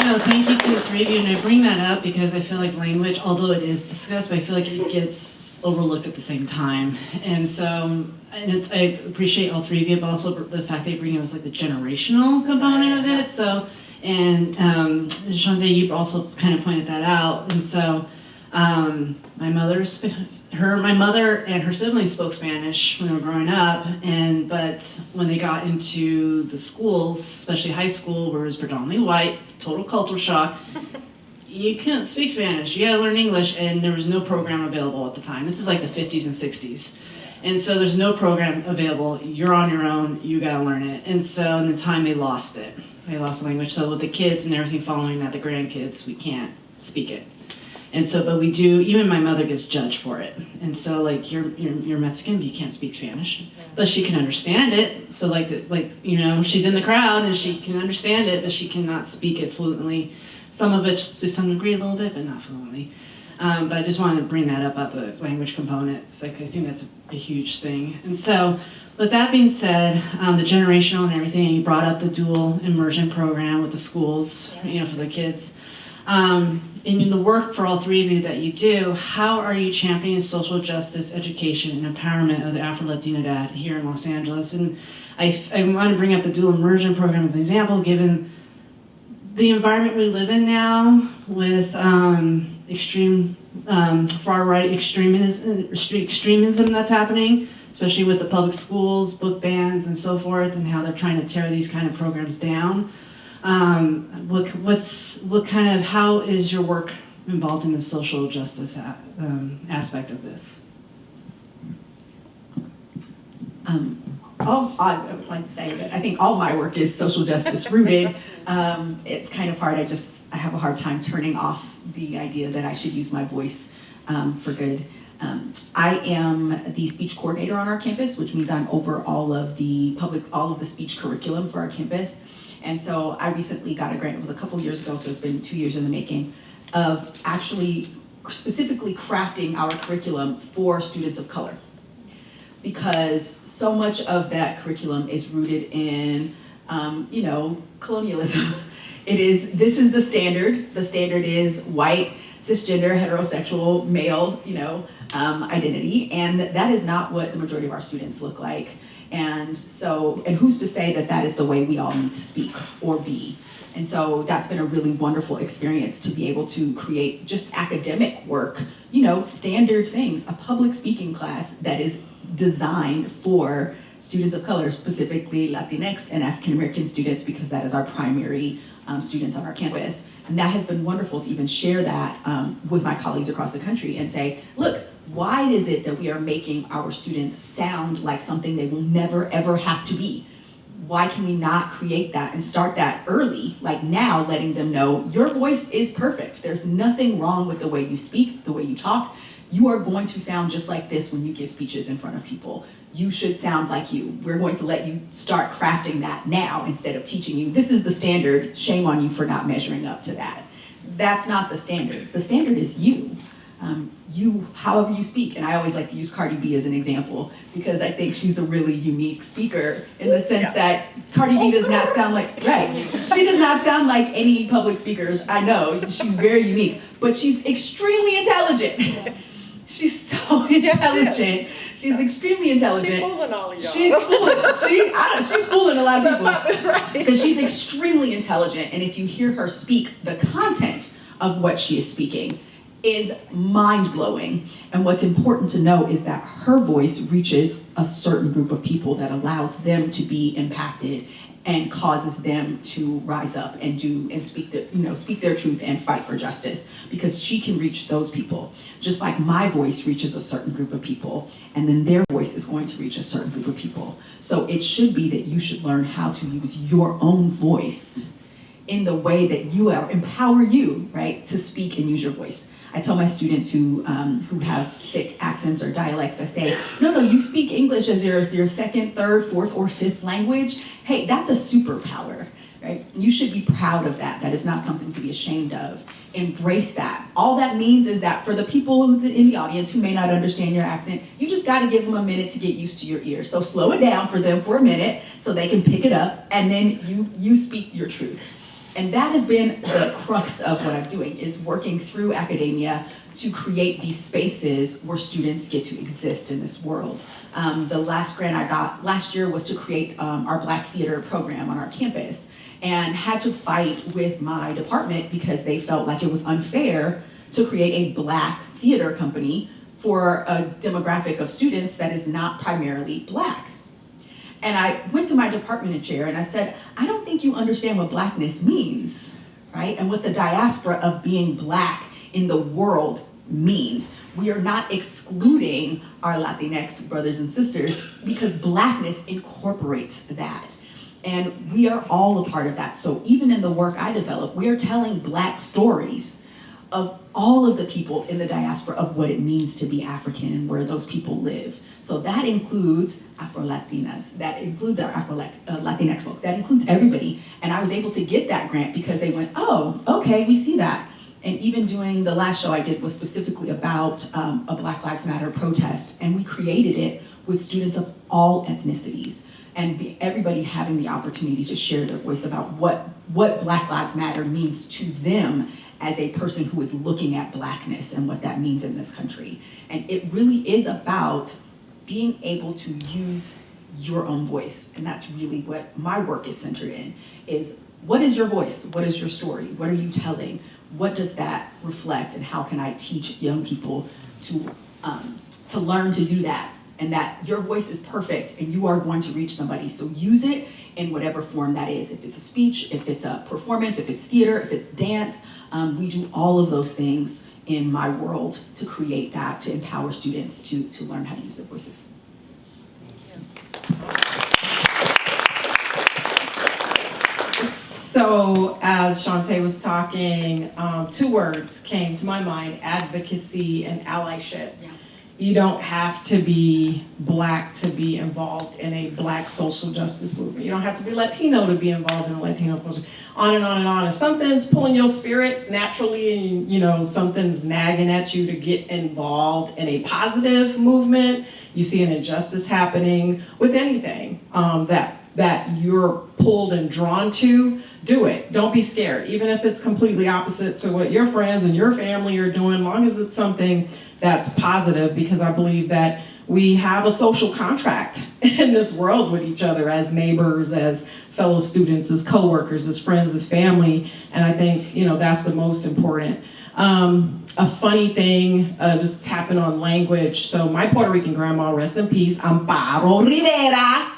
No, thank you to the three of you, and I bring that up because I feel like language, although it is discussed, but I feel like it gets overlooked at the same time. And so, I appreciate all three of you, but also the fact that you bring in was like the generational component of it. So, and Shantae, you also kind of pointed that out. And so, my mother and her siblings spoke Spanish when they were growing up, but when they got into the schools, especially high school, where it was predominantly white, total culture shock, you couldn't speak Spanish, you gotta learn English, and there was no program available at the time. This is like the 50s and 60s. And so there's no program available, you're on your own, you gotta learn it. And so in the time they lost it. They lost the language. So with the kids and everything following that, the grandkids, we can't speak it. And so, but we do, even my mother gets judged for it. And so like, you're Mexican, but you can't speak Spanish. But she can understand it. So like, you know, she's in the crowd and she can understand it, but she cannot speak it fluently. Some of it to some degree a little bit, but not fluently. But I just wanted to bring that up about the language components. Like, I think that's a huge thing. And so, with that being said, the generational and everything, you brought up the dual immersion program with the schools, you know, for the kids. In the work for all three of you that you do, how are you championing social justice, education, and empowerment of the AfroLatinidad here in Los Angeles? And I want to bring up the dual immersion program as an example, given the environment we live in now with extreme far-right extremism that's happening, especially with the public schools, book bans, and so forth, and how they're trying to tear these kind of programs down. How is your work involved in the social justice aspect of this? I would like to say that I think all my work is social justice rooted. It's kind of hard. I have a hard time turning off the idea that I should use my voice for good. I am the speech coordinator on our campus, which means I'm over all of the speech curriculum for our campus. And so I recently got a grant, it was a couple years ago, so it's been 2 years in the making, of actually specifically crafting our curriculum for students of color. Because so much of that curriculum is rooted in, colonialism. This is the standard. The standard is white, cisgender, heterosexual, male, identity. And that is not what the majority of our students look like. And who's to say that that is the way we all need to speak or be? And so that's been a really wonderful experience to be able to create just academic work, standard things, a public speaking class that is designed for students of color, specifically Latinx and African American students, because that is our primary students on our campus. And that has been wonderful to even share that with my colleagues across the country and say, look, why is it that we are making our students sound like something they will never ever have to be? Why can we not create that and start that early, like now, letting them know your voice is perfect. There's nothing wrong with the way you speak, the way you talk. You are going to sound just like this when you give speeches in front of people. You should sound like you. We're going to let you start crafting that now instead of teaching you, this is the standard, shame on you for not measuring up to that. That's not the standard. The standard is you. However you speak. And I always like to use Cardi B as an example because I think she's a really unique speaker in the sense that Cardi B does not sound like, she does not sound like any public speakers I know. She's very unique, but she's extremely intelligent. She's so intelligent. She's extremely intelligent. She's fooling all of y'all. She's fooling a lot of people. Right. Because she's extremely intelligent, and if you hear her speak, the content of what she is speaking is mind-blowing. And what's important to know is that her voice reaches a certain group of people that allows them to be impacted and causes them to rise up and speak their truth and fight for justice, because she can reach those people. Just like my voice reaches a certain group of people, and then their voice is going to reach a certain group of people. So it should be that you should learn how to use your own voice in the way that you empower you, right, to speak and use your voice. I tell my students who have thick accents or dialects, I say, no, you speak English as your second, third, fourth, or fifth language. Hey, that's a superpower, right? You should be proud of that. That is not something to be ashamed of. Embrace that. All that means is that for the people in the audience who may not understand your accent, you just got to give them a minute to get used to your ear. So slow it down for them for a minute so they can pick it up, and then you speak your truth. And that has been the crux of what I'm doing, is working through academia to create these spaces where students get to exist in this world. The last grant I got last year was to create our Black Theater program on our campus, and had to fight with my department because they felt like it was unfair to create a Black theater company for a demographic of students that is not primarily Black. And I went to my department chair and I said, I don't think you understand what Blackness means, right? And what the diaspora of being Black in the world means. We are not excluding our Latinx brothers and sisters because Blackness incorporates that. And we are all a part of that. So even in the work I develop, we are telling Black stories of all of the people in the diaspora of what it means to be African and where those people live. So that includes AfroLatinas, that includes our Latinx folk, that includes everybody. And I was able to get that grant because they went, oh, okay, we see that. And even doing the last show I did was specifically about a Black Lives Matter protest, and we created it with students of all ethnicities, and everybody having the opportunity to share their voice about what Black Lives Matter means to them as a person who is looking at Blackness and what that means in this country. And it really is about being able to use your own voice. And that's really what my work is centered in, is what is your voice? What is your story? What are you telling? What does that reflect? And how can I teach young people to learn to do that? And that your voice is perfect and you are going to reach somebody. So use it in whatever form that is. If it's a speech, if it's a performance, if it's theater, if it's dance, we do all of those things in my world to create that, to empower students to learn how to use their voices. So as Shantae was talking, two words came to my mind: advocacy and allyship. Yeah. You don't have to be black to be involved in a black social justice movement. You don't have to be Latino to be involved in a Latino social, on and on and on. If something's pulling your spirit naturally and you know something's nagging at you to get involved in a positive movement, you see an injustice happening with anything that you're pulled and drawn to, do it. Don't be scared, even if it's completely opposite to what your friends and your family are doing, as long as it's something that's positive, because I believe that we have a social contract in this world with each other as neighbors, as fellow students, as coworkers, as friends, as family, and I think, you know, that's the most important. A funny thing, just tapping on language. So my Puerto Rican grandma, rest in peace, Amparo Rivera,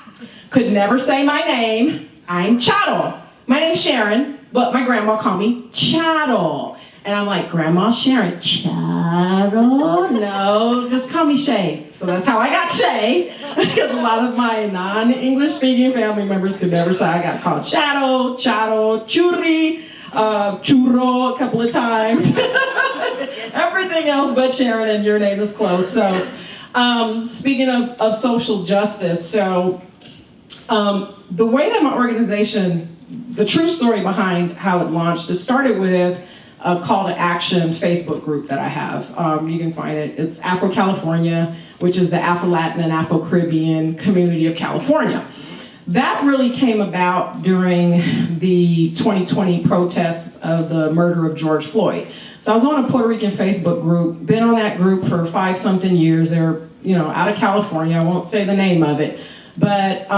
could never say my name. I'm Charo. My name's Sharon, but my grandma called me Charo. And I'm like, Grandma Sharon, Charo? No, just call me Shay. So that's how I got Shay, because a lot of my non-English speaking family members could never say. I got called Charo, Churri, Churro a couple of times. Everything else but Sharon, and your name is close. So speaking of social justice, so the way that my organization, the true story behind how it launched, it started with a call to action Facebook group that I have. You can find it. It's Afro California, which is the Afro-Latin and Afro-Caribbean community of California. That really came about during the 2020 protests of the murder of George Floyd. So I was on a Puerto Rican Facebook group, been on that group for 5-something years. They're, you know, out of California. I won't say the name of it, but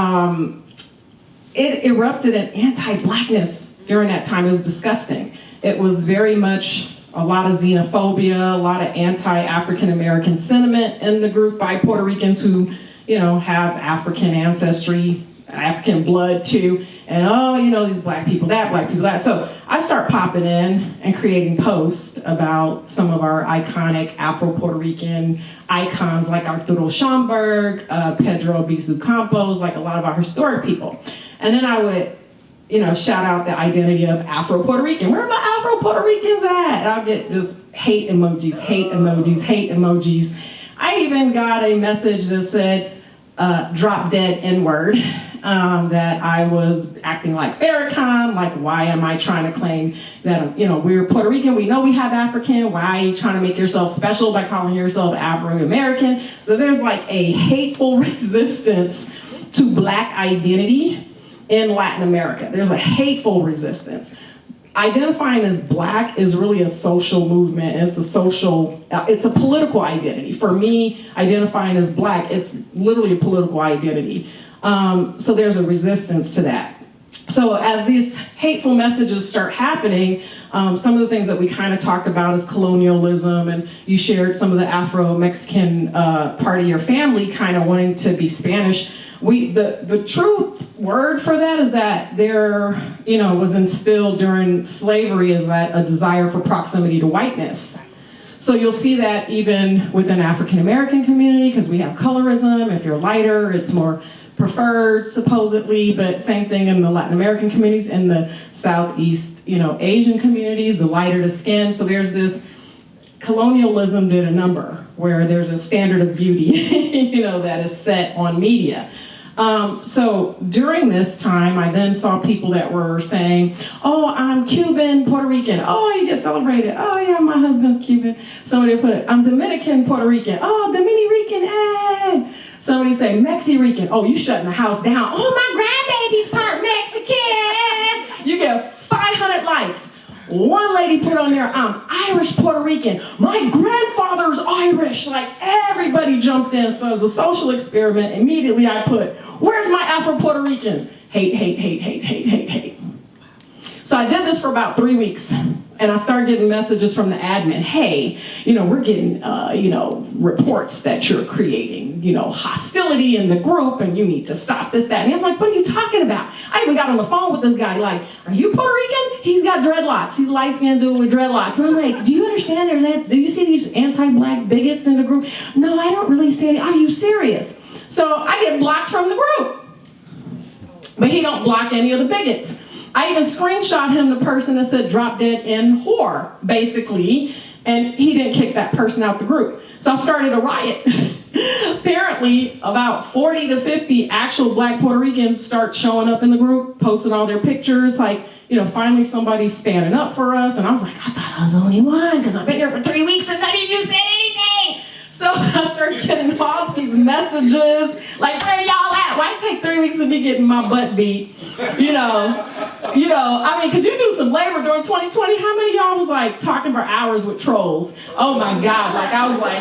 it erupted in anti-blackness during that time. It was disgusting. It was very much a lot of xenophobia, a lot of anti-African American sentiment in the group by Puerto Ricans who, you know, have African ancestry, African blood too, and oh, you know, these black people that. So I start popping in and creating posts about some of our iconic Afro-Puerto Rican icons like Arturo Schomburg, Pedro Albizu Campos, like a lot of our historic people. And then I would, you know, shout out the identity of Afro-Puerto Rican. Where are my Afro-Puerto Ricans at? And I'll get just hate emojis, hate emojis, hate emojis. I even got a message that said, drop dead N-word, that I was acting like Farrakhan, like why am I trying to claim that, you know, we're Puerto Rican, we know we have African, why are you trying to make yourself special by calling yourself Afro-American? So there's like a hateful resistance to black identity in Latin America. There's a hateful resistance. Identifying as black is really a social movement. It's a political identity. For me, identifying as black, it's literally a political identity. So there's a resistance to that. So as these hateful messages start happening, some of the things that we kind of talked about is colonialism, and you shared some of the Afro-Mexican part of your family kind of wanting to be Spanish. The true word for that is that there, you know, was instilled during slavery is that a desire for proximity to whiteness. So you'll see that even within African American community, because we have colorism. If you're lighter, it's more preferred, supposedly, but same thing in the Latin American communities, in the Southeast, you know, Asian communities, the lighter the skin. So there's this, colonialism did a number where there's a standard of beauty, you know, that is set on media. So during this time, I then saw people that were saying, oh, I'm Cuban, Puerto Rican. Oh, you get celebrated. Oh, yeah, my husband's Cuban. Somebody put, I'm Dominican, Puerto Rican. Oh, Dominican, Somebody say, Mexi-Rican. Oh, you shutting the house down. Oh, my grandbaby's part Mexican. You get 500 likes. One lady put on there, I'm Irish Puerto Rican. My grandfather's Irish. Like, everybody jumped in. So as a social experiment, immediately I put, where's my Afro-Puerto Ricans? Hate, hate, hate, hate, hate, hate, hate. So I did this for about 3 weeks. And I started getting messages from the admin. Hey, you know, we're getting, you know, reports that you're creating, you know, hostility in the group and you need to stop this, that. And I'm like, what are you talking about? I even got on the phone with this guy, like, are you Puerto Rican? He's got dreadlocks. He's light-skinned dude with dreadlocks. And I'm like, do you understand there's that? Do you see these anti-black bigots in the group? No, I don't really see any. Are you serious? So I get blocked from the group. But he don't block any of the bigots. I even screenshot him the person that said drop dead in whore, basically. and he didn't kick that person out the group. So I started a riot. Apparently, about 40 to 50 actual black Puerto Ricans start showing up in the group, posting all their pictures, like, finally somebody's standing up for us. And I was like, I thought I was the only one, because I've been here for 3 weeks and none of you said anything. So I started getting all these messages, like, where y'all at? Why take 3 weeks of me getting my butt beat? Because you do some labor during 2020. How many of y'all was like talking for hours with trolls? Oh my God, like I was like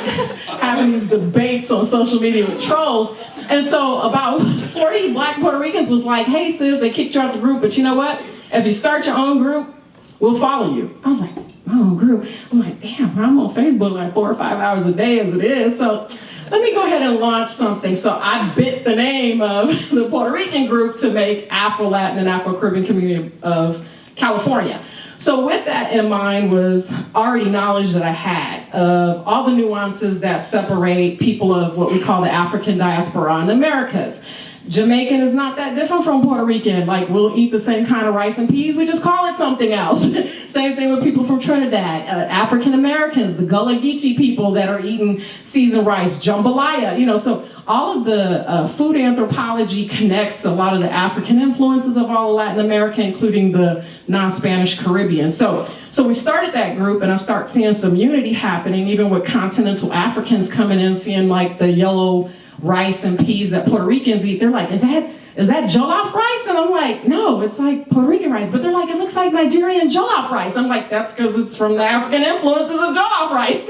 having these debates on social media with trolls. And so about 40 black Puerto Ricans was like, hey sis, they kicked you out the group, but you know what? If you start your own group, we'll follow you. I was like, my own group? I'm like, damn, I'm on Facebook like 4 or 5 hours a day as it is. So let me go ahead and launch something. So I bit the name of the Puerto Rican group to make Afro-Latin and Afro-Caribbean Community of California. So with that in mind was already knowledge that I had of all the nuances that separate people of what we call the African diaspora in the Americas. Jamaican is not that different from Puerto Rican. Like, we'll eat the same kind of rice and peas, we just call it something else. Same thing with people from Trinidad. African Americans, the Gullah Geechee people that are eating seasoned rice, jambalaya, so all of the food anthropology connects a lot of the African influences of all of Latin America, including the non-Spanish Caribbean. So we started that group, and I start seeing some unity happening, even with continental Africans coming in, seeing like the yellow rice and peas that Puerto Ricans eat. They're like, is that jollof rice? And I'm like, no, it's like Puerto Rican rice. But they're like, it looks like Nigerian jollof rice. I'm like, that's because it's from the African influences of jollof rice,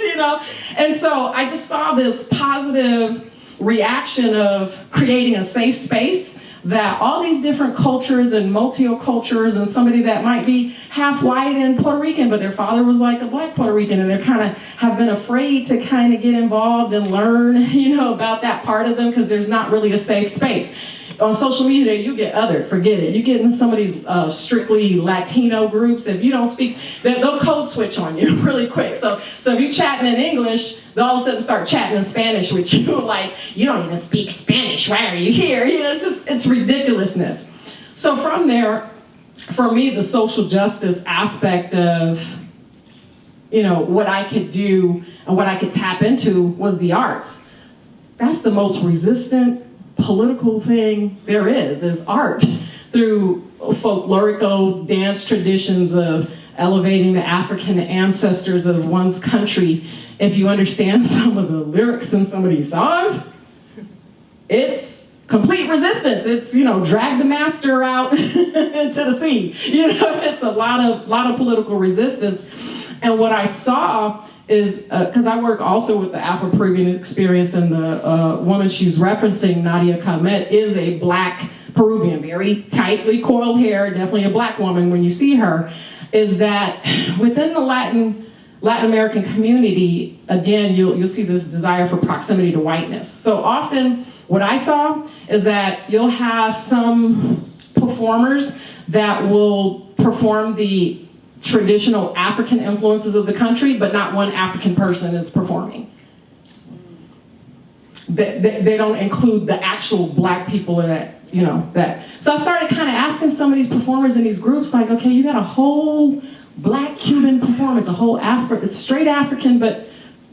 And so I just saw this positive reaction of creating a safe space that all these different cultures and multi-cultures, and somebody that might be half white and Puerto Rican, but their father was like a black Puerto Rican, and they kind of have been afraid to kind of get involved and learn, about that part of them, because there's not really a safe space. On social media, you get othered, forget it. You get in some of these strictly Latino groups, if you don't speak, they'll code switch on you really quick. So if you're chatting in English, they'll all of a sudden start chatting in Spanish with you, like, you don't even speak Spanish, why are you here? It's ridiculousness. So from there, for me, the social justice aspect of, what I could do and what I could tap into was the arts. That's the most resistant political thing there is art, through folklorical dance traditions of elevating the African ancestors of one's country. If you understand some of the lyrics in some of these songs, it's complete resistance. It's, drag the master out into the sea. It's a lot of political resistance. And what I saw is, because I work also with the Afro-Peruvian experience, and the woman she's referencing, Nadia Calmet, is a black Peruvian, very tightly coiled hair, definitely a black woman when you see her, is that within the Latin American community, again, you'll see this desire for proximity to whiteness. So often what I saw is that you'll have some performers that will perform the traditional African influences of the country, but not one African person is performing. They don't include the actual black people in that, that. So I started kind of asking some of these performers in these groups, like, okay, you got a whole black Cuban performance, a whole it's straight African, but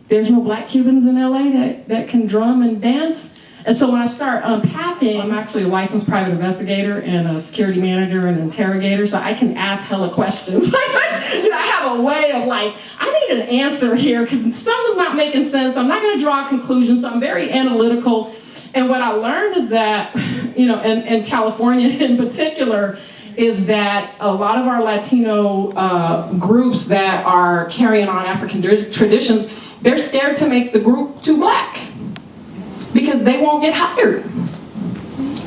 there's no black Cubans in LA that can drum and dance. And so when I start unpacking, I'm actually a licensed private investigator and a security manager and interrogator, so I can ask hella questions. I have a way of like, I need an answer here because something's not making sense. I'm not going to draw a conclusion, so I'm very analytical. And what I learned is that, in California in particular, is that a lot of our Latino groups that are carrying on African traditions, they're scared to make the group too black, because they won't get hired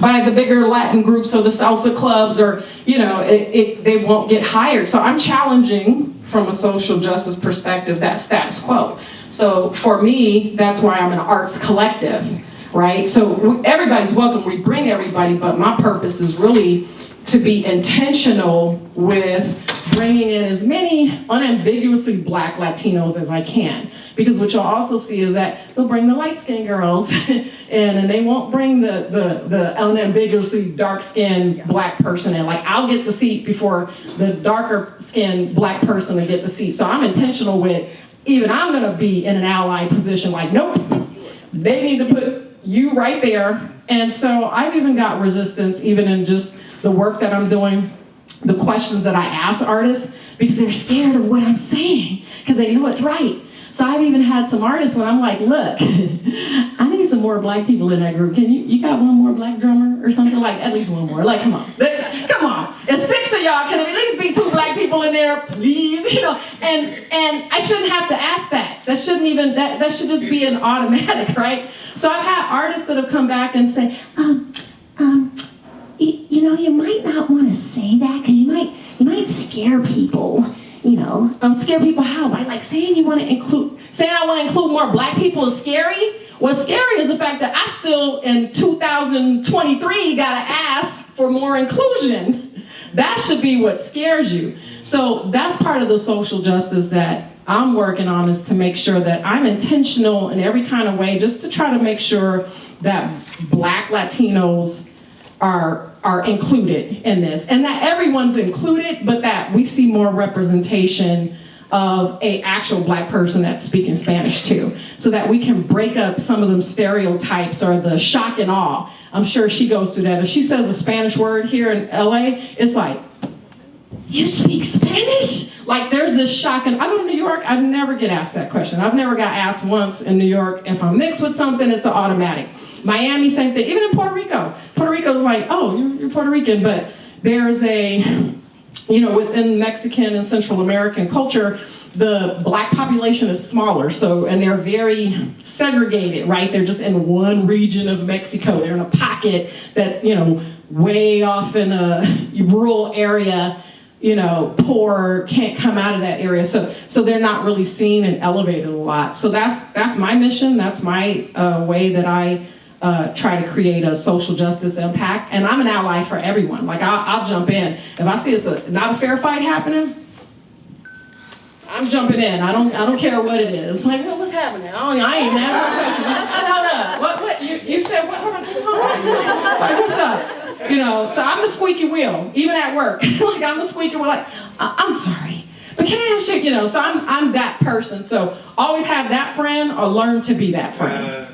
by the bigger Latin groups or the salsa clubs, or, they won't get hired. So I'm challenging, from a social justice perspective, that status quo. So for me, that's why I'm an arts collective, right? So everybody's welcome, we bring everybody, but my purpose is really to be intentional with bringing in as many unambiguously black Latinos as I can. Because what you'll also see is that they'll bring the light-skinned girls in, and they won't bring the unambiguously dark-skinned black person in. Like, I'll get the seat before the darker-skinned black person will get the seat. So I'm intentional with, even I'm gonna be in an ally position like, nope, they need to put you right there. And so I've even got resistance even in just the work that I'm doing, the questions that I ask artists, because they're scared of what I'm saying, because they know it's right. So I've even had some artists when I'm like, look, I need some more black people in that group. Can you got one more black drummer or something? Like, at least one more. Like, come on. Come on. If 6 of y'all, can at least be 2 black people in there, please? You know, and I shouldn't have to ask that. That shouldn't even, that should just be an automatic, right? So I've had artists that have come back and say, you know, you might not want to say that because you might scare people. You know, scare people how? By like saying I want to include more black people is scary. What's scary is the fact that I still in 2023 gotta ask for more inclusion. That should be what scares you. So that's part of the social justice that I'm working on, is to make sure that I'm intentional in every kind of way, just to try to make sure that Black Latinos are included in this, and that everyone's included, but that we see more representation of a actual black person that's speaking Spanish too, so that we can break up some of them stereotypes or the shock and awe. I'm sure she goes through that. If she says a Spanish word here in LA, it's like, you speak Spanish? Like there's this shock. And I go to New York, I never get asked that question. I've never got asked once in New York. If I'm mixed with something, it's an automatic. Miami, same thing. Even in Puerto Rico. Puerto Rico's like, oh, you're Puerto Rican, but there's a, you know, within Mexican and Central American culture, the black population is smaller, so, and they're very segregated, right? They're just in one region of Mexico. They're in a pocket that, you know, way off in a rural area, you know, poor, can't come out of that area. So they're not really seen and elevated a lot. So that's my mission. That's my way that I try to create a social justice impact. And I'm an ally for everyone. Like I'll jump in. If I see it's not a fair fight happening, I'm jumping in. I don't care what it is. Like, what's happening? I ain't even asking questions. What? You said what? What's up? You know, so I'm the squeaky wheel, even at work. Like I'm the squeaky wheel. Like, I'm sorry, but can I ask you? You know, so I'm that person. So always have that friend, or learn to be that friend.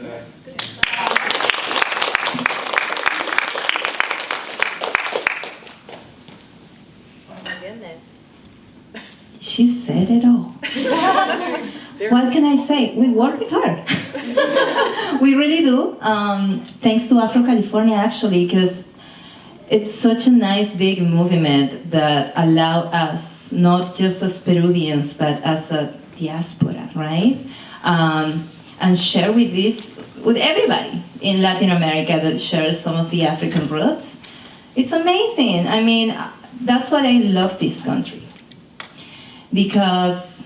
Oh my goodness. She said it all. What can I say? We work with her. We really do. Thanks to Afro California, actually, because it's such a nice big movement that allow us, not just as Peruvians, but as a diaspora, right? And share with everybody in Latin America that shares some of the African roots. It's amazing. I mean, that's why I love this country. Because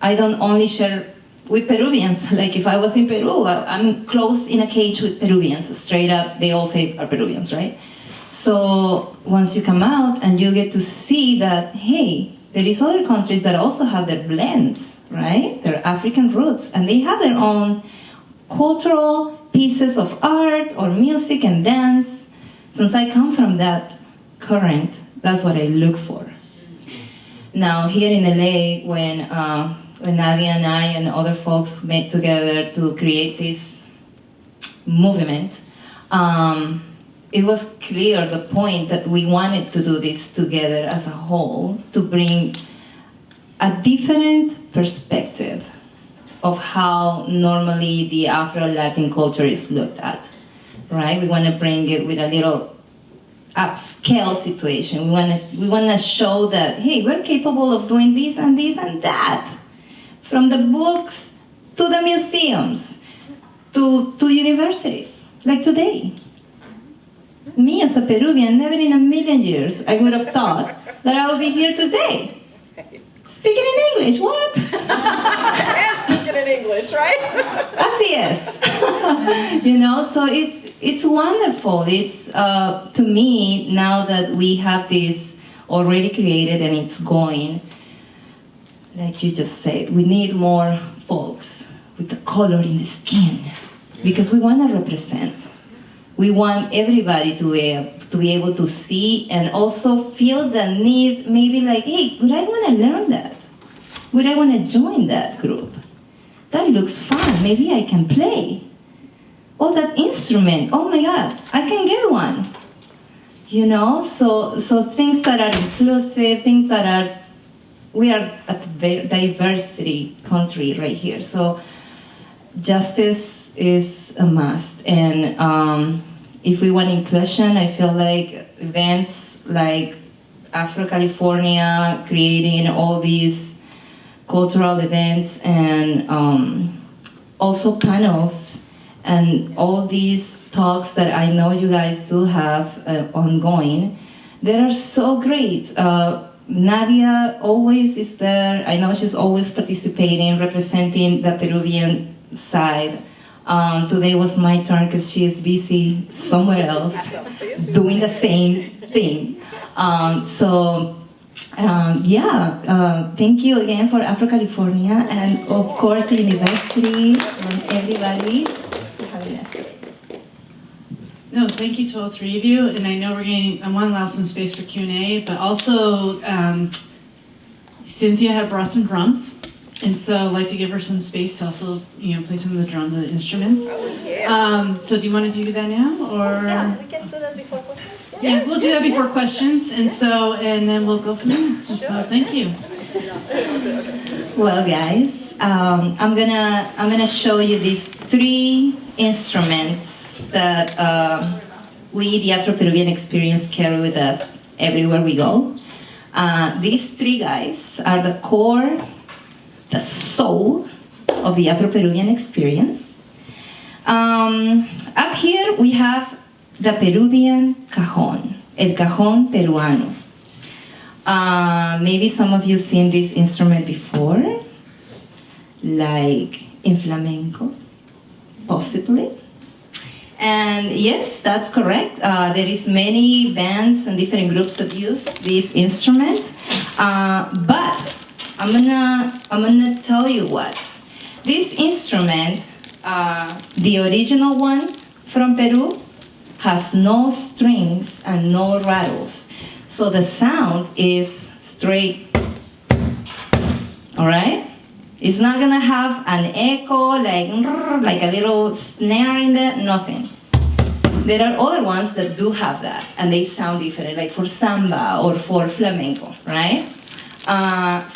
I don't only share with Peruvians. Like if I was in Peru, I'm close in a cage with Peruvians. Straight up, they all say are Peruvians, right? So once you come out and you get to see that, hey, there is other countries that also have their blends, right? Their African roots, and they have their own cultural pieces of art or music and dance. Since I come from that current, that's what I look for. Now here in LA, when Nadia and I and other folks met together to create this movement, it was clear the point that we wanted to do this together as a whole, to bring a different perspective of how normally the Afro-Latin culture is looked at, right? We want to bring it with a little upscale situation. We want to show that, hey, we're capable of doing this and this and that. From the books to the museums, to universities, like today. Me as a Peruvian, never in a million years I would have thought that I would be here today. Speaking in English, what? And speaking in English, right? Así es. You know, so it's wonderful. It's, to me, now that we have this already created and it's going, like you just said, we need more folks with the color in the skin because we want to represent. We want everybody to be able to see and also feel the need, maybe like, hey, would I want to learn that? would I want to join that group? That looks fun. Maybe I can play. Oh, that instrument. Oh my God, I can get one. You know, so things that are inclusive, things that are, we are a diversity country right here. So justice is a must. And if we want inclusion, I feel like events like Afro California, creating all these cultural events and also panels and all these talks that I know you guys do have ongoing, they are so great. Nadia always is there. I know she's always participating, representing the Peruvian side. Today was my turn because she is busy somewhere else doing the same thing. Thank you again for Afro California and of course the university and everybody for having us. No, thank you to all three of you, and I know I want to allow some space for Q&A, but also Cynthia had brought some drums, and so I'd like to give her some space to also, play some of the instruments. So do you want to do that now, or? Yeah, we can do that before questions. Yeah, we'll do that before questions, and then we'll go from there. And so thank you. Well, guys, I'm gonna show you these three instruments that we, the Afro-Peruvian Experience, carry with us everywhere we go. These three guys are the core, the soul of the Afro-Peruvian Experience. Up here we have the Peruvian cajon, el cajon peruano. Maybe some of you seen this instrument before, like in flamenco, possibly. And yes, that's correct. There is many bands and different groups that use this instrument. But I'm gonna tell you what. This instrument, the original one from Peru, has no strings and no rattles. So the sound is straight. All right? It's not gonna have an echo, like a little snare in there, nothing. There are other ones that do have that, and they sound different, like for samba or for flamenco, right?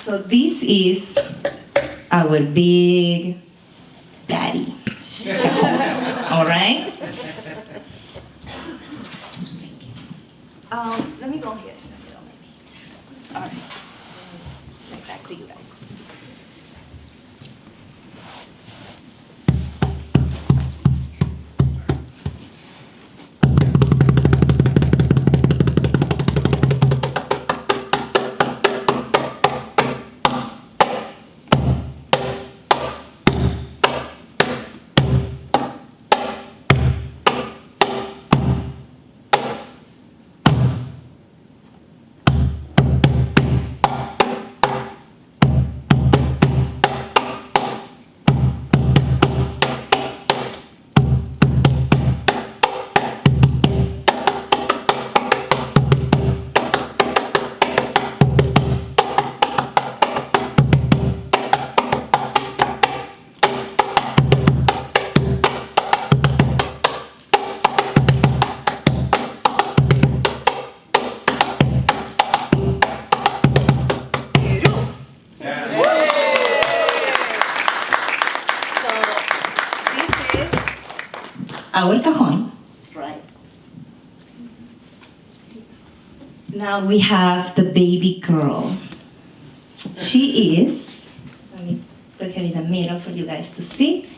So this is our big daddy. All right? Let me go here. All right. Back to you guys. Our cajon, right? Now we have the baby girl. She is, let me put her in the middle for you guys to see.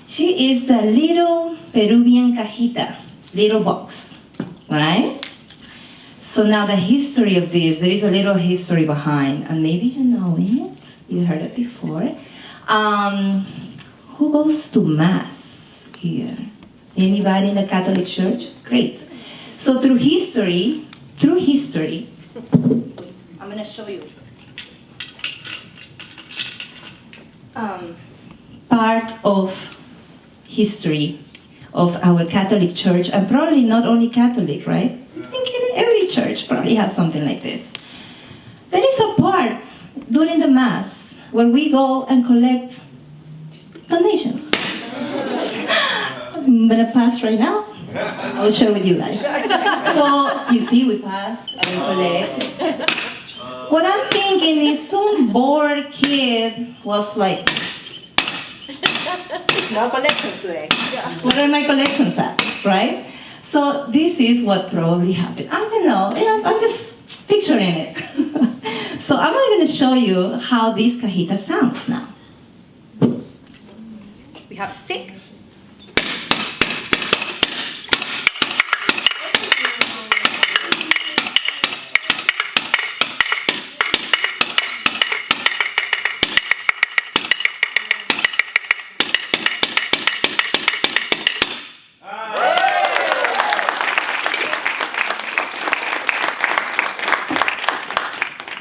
She is a little Peruvian cajita, little box, right? So now the history of this, there is a little history behind, and maybe you know it, you heard it before. Who goes to Mass here? Anybody in the Catholic Church? Great. So through history, I'm gonna show you. Part of history of our Catholic Church, and probably not only Catholic, right? I think every church probably has something like this. There is a part during the Mass where we go and collect donations. I'm gonna pass right now. I'll share with you guys. So you see, we pass and we collect. What I'm thinking is some bored kid was like, It's no collections today. what are my collections at, right? So this is what probably happened. I don't know, I'm just picturing it. So I'm going to show you how this cajita sounds now. We have a stick.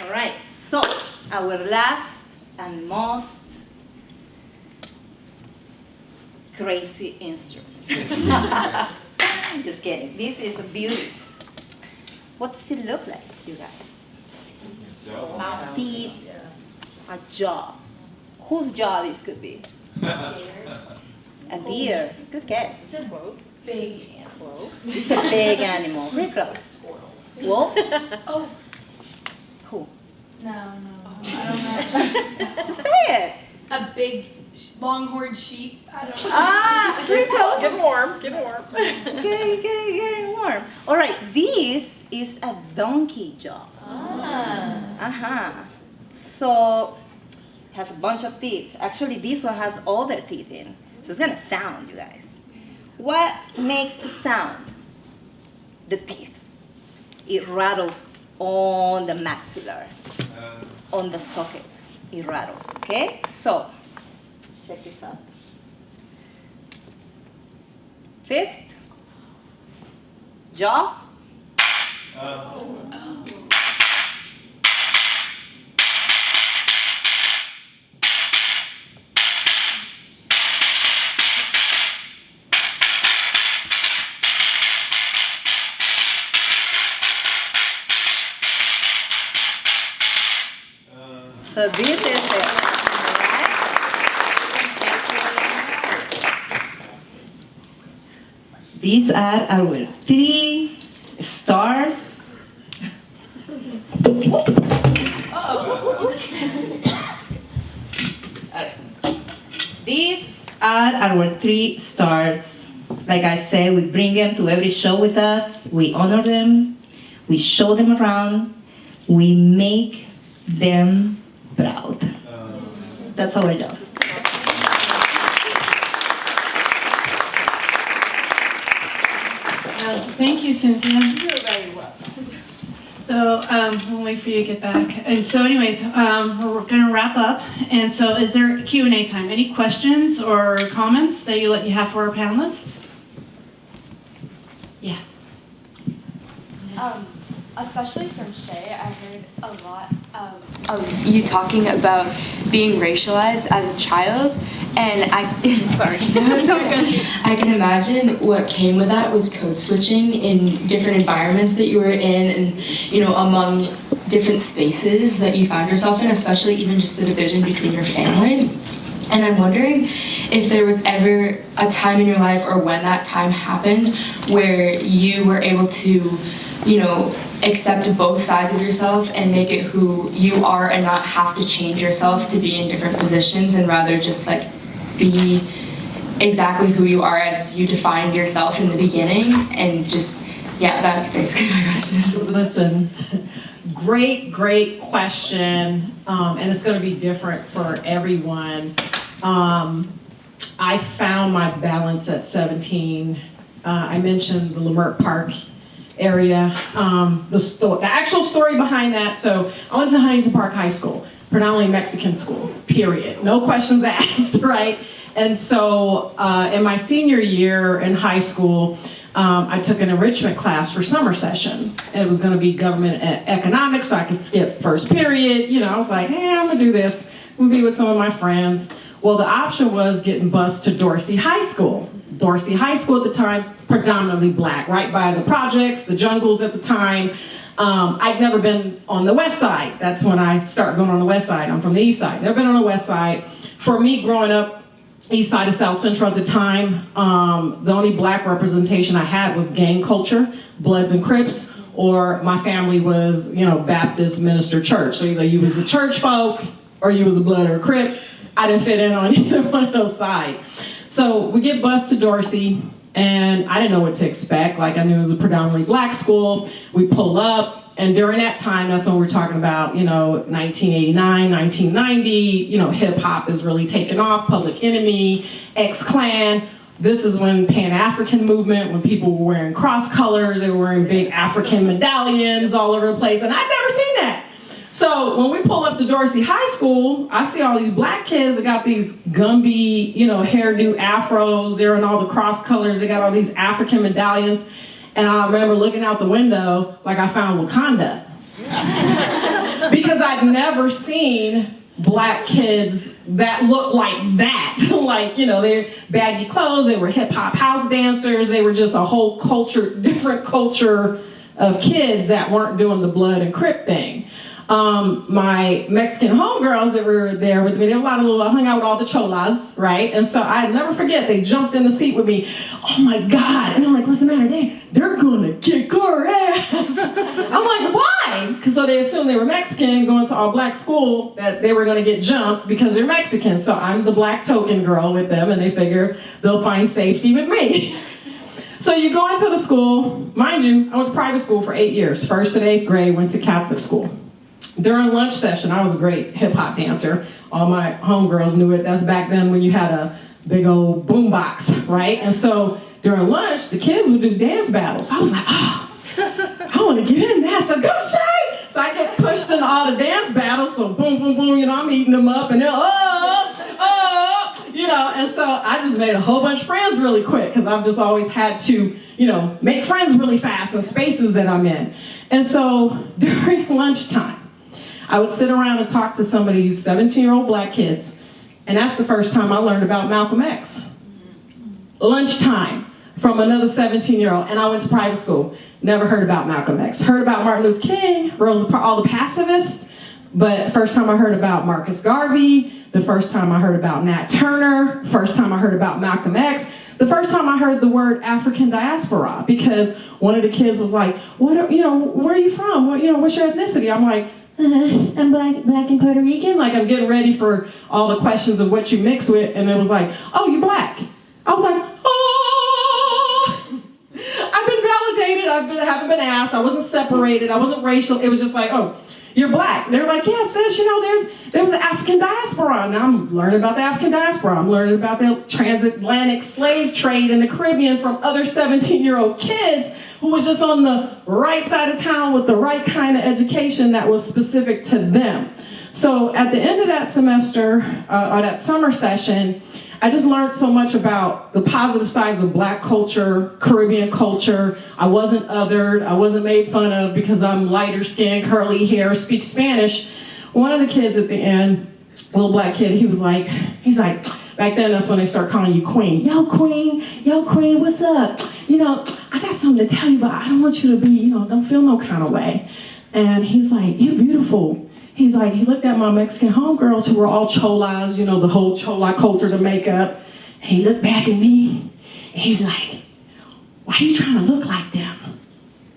All right, so our last and most crazy instrument. Just kidding. This is a beauty. What does it look like, you guys? Teeth, a jaw. Whose jaw this could be? A deer. Good guess. Close. Big and close. It's a big animal. Very close. Wolf? Oh. Who? No, I don't know. Just say it. A big longhorn sheep. I don't know. Ah, pretty close. Get warm, get warm. Getting warm. All right, this is a donkey jaw. Ah. So, it has a bunch of teeth. Actually, this one has all their teeth in. So it's gonna sound, you guys. What makes the sound? The teeth. It rattles on the maxillary, on the socket. It rattles, okay? So, check this out. Fist, jaw. So this is it. Alright? These are our 3 stars. These are our 3 stars. Like I said, we bring them to every show with us. We honor them. We show them around. We make them proud. That's our job. Thank you, Cynthia. You're very welcome. So we'll wait for you to get back. And so anyways, we're going to wrap up. And so is there Q&A time? Any questions or comments that you have for our panelists? Yeah. Especially from Shay, I heard a lot of you talking about being racialized as a child, and sorry, it's okay. I can imagine what came with that was code switching in different environments that you were in, and among different spaces that you found yourself in, especially even just the division between your family. And I'm wondering if there was ever a time in your life, or when that time happened, where you were able to accept both sides of yourself and make it who you are, and not have to change yourself to be in different positions, and rather just be exactly who you are as you defined yourself in the beginning. And just, that's basically my question. Listen, great question, and it's going to be different for everyone. I found my balance at 17. I mentioned the Leimert Park area. The actual story behind that, so I went to Huntington Park High School, predominantly Mexican school, period. No questions asked, right? And so in my senior year in high school, I took an enrichment class for summer session. It was gonna be government economics, so I could skip first period. I was like, hey, I'm gonna do this. I'm gonna be with some of my friends. Well, the option was getting bused to Dorsey High School. Dorsey High School at the time, predominantly black, right by the projects, the jungles at the time. I'd never been on the west side. That's when I started going on the west side. I'm from the east side. Never been on the west side. For me, growing up, east side of South Central at the time, the only black representation I had was gang culture, Bloods and Crips, or my family was, Baptist minister church. So either you was a church folk or you was a Blood or a Crip. I didn't fit in on either one of those sides. So we get bused to Dorsey, and I didn't know what to expect. Like, I knew it was a predominantly black school. We pull up, and during that time, that's when we're talking about, 1989, 1990, hip-hop is really taking off, Public Enemy, X-Clan. This is when Pan-African movement, when people were wearing cross colors, they were wearing big African medallions all over the place, and I'd never seen that. So when we pull up to Dorsey High School, I see all these black kids that got these Gumby, hairdo afros. They're in all the cross colors. They got all these African medallions. And I remember looking out the window like I found Wakanda. Because I'd never seen black kids that looked like that. They're baggy clothes. They were hip hop house dancers. They were just a whole culture, different culture of kids that weren't doing the Blood and Crip thing. My Mexican homegirls that were there with me, they were hung out with all the cholas, right? And so I never forget, they jumped in the seat with me. Oh my God. And I'm like, what's the matter? They're gonna kick our ass. I'm like, why? Because so they assumed they were Mexican, going to all black school, that they were gonna get jumped because they're Mexican. So I'm the black token girl with them, and they figure they'll find safety with me. So you go into the school, mind you, I went to private school for 8 years. 1st to 8th grade, went to Catholic school. During lunch session, I was a great hip-hop dancer. All my homegirls knew it. That's back then when you had a big old boombox, right? And so during lunch, the kids would do dance battles. I was like, I want to get in that. So go Shay! So I get pushed into all the dance battles. So boom, boom, boom, I'm eating them up. And they're, and so I just made a whole bunch of friends really quick because I've just always had to, make friends really fast in spaces that I'm in. And so during lunchtime, I would sit around and talk to some of these 17-year-old black kids, and that's the first time I learned about Malcolm X. Lunchtime from another 17-year-old, and I went to private school. Never heard about Malcolm X. Heard about Martin Luther King, all the pacifists, but first time I heard about Marcus Garvey, the first time I heard about Nat Turner, first time I heard about Malcolm X, the first time I heard the word African diaspora, because one of the kids was like, where are you from? What's your ethnicity? I'm like, I'm black and Puerto Rican. Like, I'm getting ready for all the questions of what you mix with, and it was like, oh, you're black. I was like, oh, I've been validated. Haven't been asked. I wasn't separated. I wasn't racial. It was just like, oh, you're black. They're like, yeah, sis, there was the African diaspora. Now I'm learning about the African diaspora. I'm learning about the transatlantic slave trade in the Caribbean from other 17-year-old kids who were just on the right side of town with the right kind of education that was specific to them. So at the end of that semester, or that summer session, I just learned so much about the positive sides of black culture, Caribbean culture. I wasn't othered. I wasn't made fun of because I'm lighter skinned, curly hair, speak Spanish. One of the kids at the end, a little black kid, he's like, back then that's when they start calling you queen. Yo, queen, what's up? I got something to tell you, but I don't want you to be, don't feel no kind of way. And he's like, you're beautiful. He's like, he looked at my Mexican homegirls who were all cholas, the whole chola culture, the makeup. And he looked back at me, and he's like, why are you trying to look like them?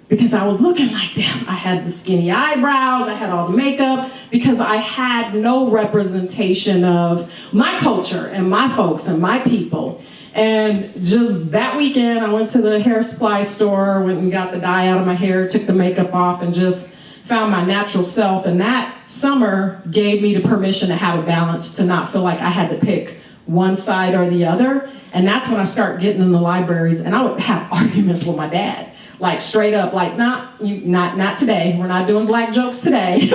Because I was looking like them. I had the skinny eyebrows, I had all the makeup, because I had no representation of my culture and my folks and my people. And just that weekend, I went to the hair supply store, went and got the dye out of my hair, took the makeup off, and just found my natural self. And that summer gave me the permission to have a balance, to not feel like I had to pick one side or the other. And that's when I started getting in the libraries, and I would have arguments with my dad. Like straight up, like, not today. We're not doing black jokes today.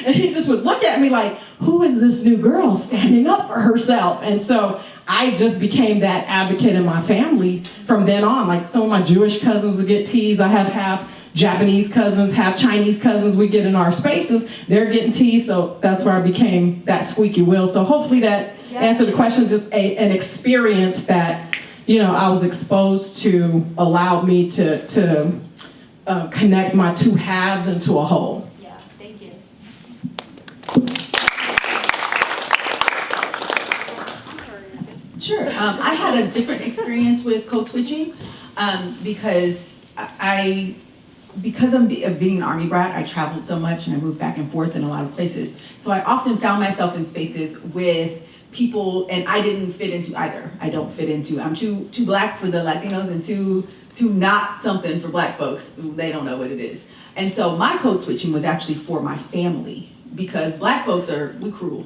And he just would look at me like, who is this new girl standing up for herself? And so I just became that advocate in my family from then on. Like, some of my Jewish cousins would get teased. I have half Japanese cousins, half Chinese cousins. We get in our spaces, they're getting teased. So that's where I became that squeaky wheel. So hopefully that answered the question. Just an experience that I was exposed to allowed me to connect my two halves into a whole. Yeah, thank you. Sure. I had a different experience with code switching because because of being an Army brat, I traveled so much and I moved back and forth in a lot of places. So I often found myself in spaces with people, and I didn't fit into either. I don't fit into, I'm too black for the Latinos and too not something for black folks. They don't know what it is. And so my code switching was actually for my family, because black folks we cruel.